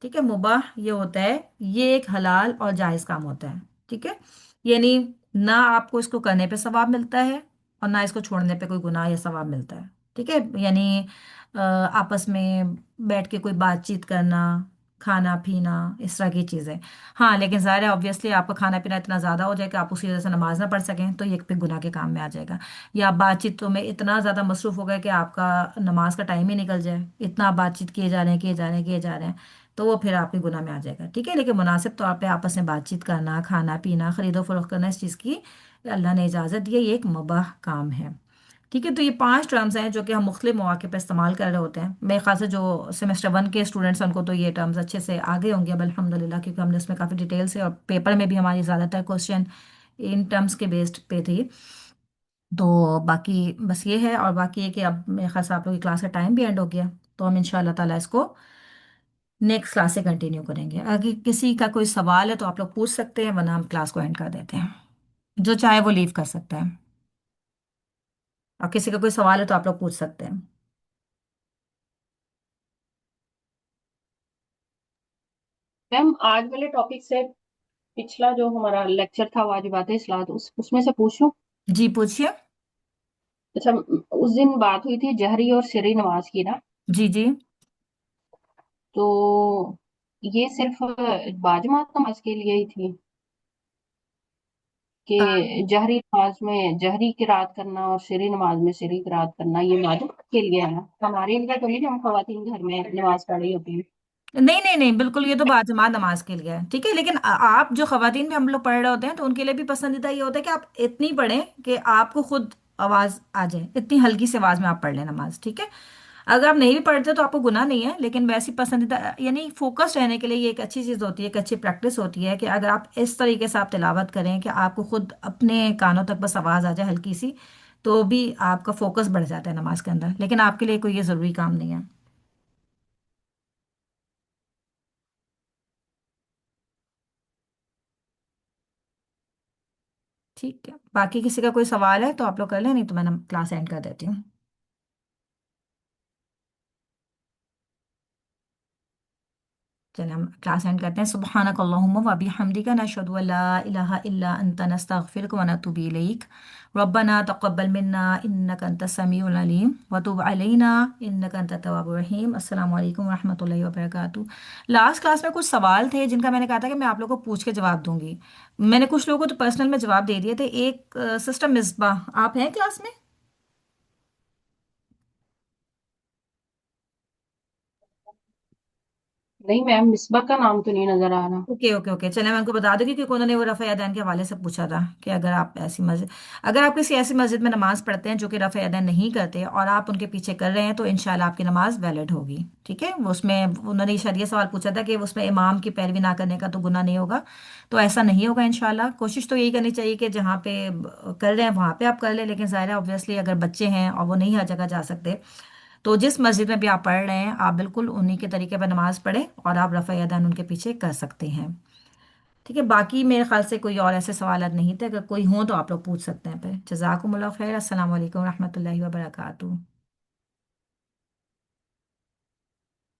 ठीक है, मुबाह ये होता है, ये एक हलाल और जायज़ काम होता है। ठीक है, यानी ना आपको इसको करने पे सवाब मिलता है और ना इसको छोड़ने पे कोई गुनाह या सवाब मिलता है। ठीक है, यानी आपस में बैठ के कोई बातचीत करना, खाना पीना, इस तरह की चीज़ें। हाँ, लेकिन ज़ाहिर है ऑब्वियसली आपका खाना पीना इतना ज़्यादा हो जाए कि आप उसी वजह से नमाज ना पढ़ सकें, तो ये फिर गुनाह के काम में आ जाएगा। या आप बातचीतों में इतना ज़्यादा मसरूफ़ हो गए कि आपका नमाज का टाइम ही निकल जाए, इतना आप बातचीत किए जा रहे हैं, किए जा रहे हैं, किए जा रहे हैं, तो वो फिर आपके गुनाह में आ जाएगा। ठीक है, लेकिन मुनासिब तौर पे आपस में बातचीत करना, खाना पीना, खरीदो फरोख्त करना, इस चीज़ की अल्लाह ने इजाज़त दी है, ये एक मुबाह काम है। ठीक है, तो ये पांच टर्म्स हैं जो कि हम मुख्तलिफ मौके पर इस्तेमाल कर रहे होते हैं। मेरे ख्याल से जो सेमेस्टर वन के स्टूडेंट्स हैं उनको तो ये टर्म्स अच्छे से आ गए होंगे अब अल्हम्दुलिल्लाह, क्योंकि हमने उसमें काफ़ी डिटेल से, और पेपर में भी हमारी ज़्यादातर क्वेश्चन इन टर्म्स के बेस्ड पे थी। तो बाकी बस ये है, और बाकी ये कि अब मेरे ख्याल से आप लोग की क्लास का टाइम भी एंड हो गया, तो हम इंशाल्लाह ताला इसको नेक्स्ट क्लास से कंटिन्यू करेंगे। अगर किसी का कोई सवाल है तो आप लोग पूछ सकते हैं, वरना हम क्लास को एंड कर देते हैं। जो चाहे वो लीव कर सकता है, और किसी का कोई सवाल है तो आप लोग पूछ सकते हैं। मैम आज वाले टॉपिक से पिछला जो हमारा लेक्चर था वाजिबात इस्लात, उसमें से पूछूं? जी पूछिए। अच्छा, उस दिन बात हुई थी जहरी और सिरी नमाज की ना, जी जी। तो ये सिर्फ बाजमात नमाज के लिए ही थी कि जहरी नमाज में जहरी किरात करना और सिरी नमाज में सिरी किरात करना ये वाजिब के लिए है ना? हमारे लिए तो नहीं, हम खवातीन घर में नमाज पढ़ रही होती हैं। नहीं नहीं नहीं, बिल्कुल ये तो बाजमात नमाज के लिए है। ठीक है, लेकिन आप जो खवातीन भी हम लोग पढ़ रहे होते हैं तो उनके लिए भी पसंदीदा ये होता है कि आप इतनी पढ़ें कि आपको खुद आवाज आ जाए, इतनी हल्की सी आवाज में आप पढ़ लें नमाज। ठीक है, अगर आप नहीं भी पढ़ते तो आपको गुनाह नहीं है, लेकिन वैसी पसंदीदा यानी फोकस रहने के लिए ये एक अच्छी चीज़ होती है, एक अच्छी प्रैक्टिस होती है कि अगर आप इस तरीके से आप तिलावत करें कि आपको खुद अपने कानों तक बस आवाज़ आ जाए हल्की सी, तो भी आपका फोकस बढ़ जाता है नमाज के अंदर। लेकिन आपके लिए कोई ये ज़रूरी काम नहीं है। ठीक है, बाकी किसी का कोई सवाल है तो आप लोग कर लें, नहीं तो मैं क्लास एंड कर देती हूँ। चलिए हम क्लास एंड करते हैं। सुब्हानक अल्लाहुम्मा व बिहम्दिका नशहदु अल्ला इलाहा इल्ला अंता नस्तगफिरुका व नतूबु इलैक। रब्बना तक़ब्बल मिन्ना इन्नका अंतस समीउल अलीम व तुब अलैना इन्नका अंतत तव्वाबुर रहीम। अस्सलामु अलैकुम व रहमतुल्लाहि व बरकातुहू। लास्ट क्लास में कुछ सवाल थे जिनका मैंने कहा था कि मैं आप लोगों को पूछ के जवाब दूंगी। मैंने कुछ लोगों को तो पर्सनल में जवाब दे दिए थे। एक सिस्टर मिसबा, आप हैं क्लास में? नहीं मैम, मिसबा का नाम तो नहीं नजर आ रहा। ओके ओके ओके, चले मैं उनको बता दूंगी क्योंकि उन्होंने वो रफ़ा यदैन के हवाले से पूछा था कि अगर आप ऐसी मस्जिद, अगर आप किसी ऐसी मस्जिद में नमाज पढ़ते हैं जो कि रफ़ा यदैन नहीं करते और आप उनके पीछे कर रहे हैं तो इंशाल्लाह आपकी नमाज वैलिड होगी। ठीक है, वो उसमें उन्होंने शायद ये सवाल पूछा था कि उसमें इमाम की पैरवी ना करने का तो गुनाह नहीं होगा। तो ऐसा नहीं होगा इंशाल्लाह। कोशिश तो यही करनी चाहिए कि जहाँ पे कर रहे हैं वहाँ पे आप कर लें, लेकिन ज़ाहिर है ऑब्वियसली अगर बच्चे हैं और वो नहीं हर जगह जा सकते तो जिस मस्जिद में भी आप पढ़ रहे हैं आप बिल्कुल उन्हीं के तरीके पर नमाज पढ़ें और आप रफ़ा यदैन उनके पीछे कर सकते हैं। ठीक है, बाकी मेरे ख्याल से कोई और ऐसे सवाल नहीं थे। अगर कोई हो तो आप लोग पूछ सकते हैं। फिर जज़ाकुमुल्लाह खैर। अस्सलाम वालेकुम रहमतुल्लाहि व बरकातुहू।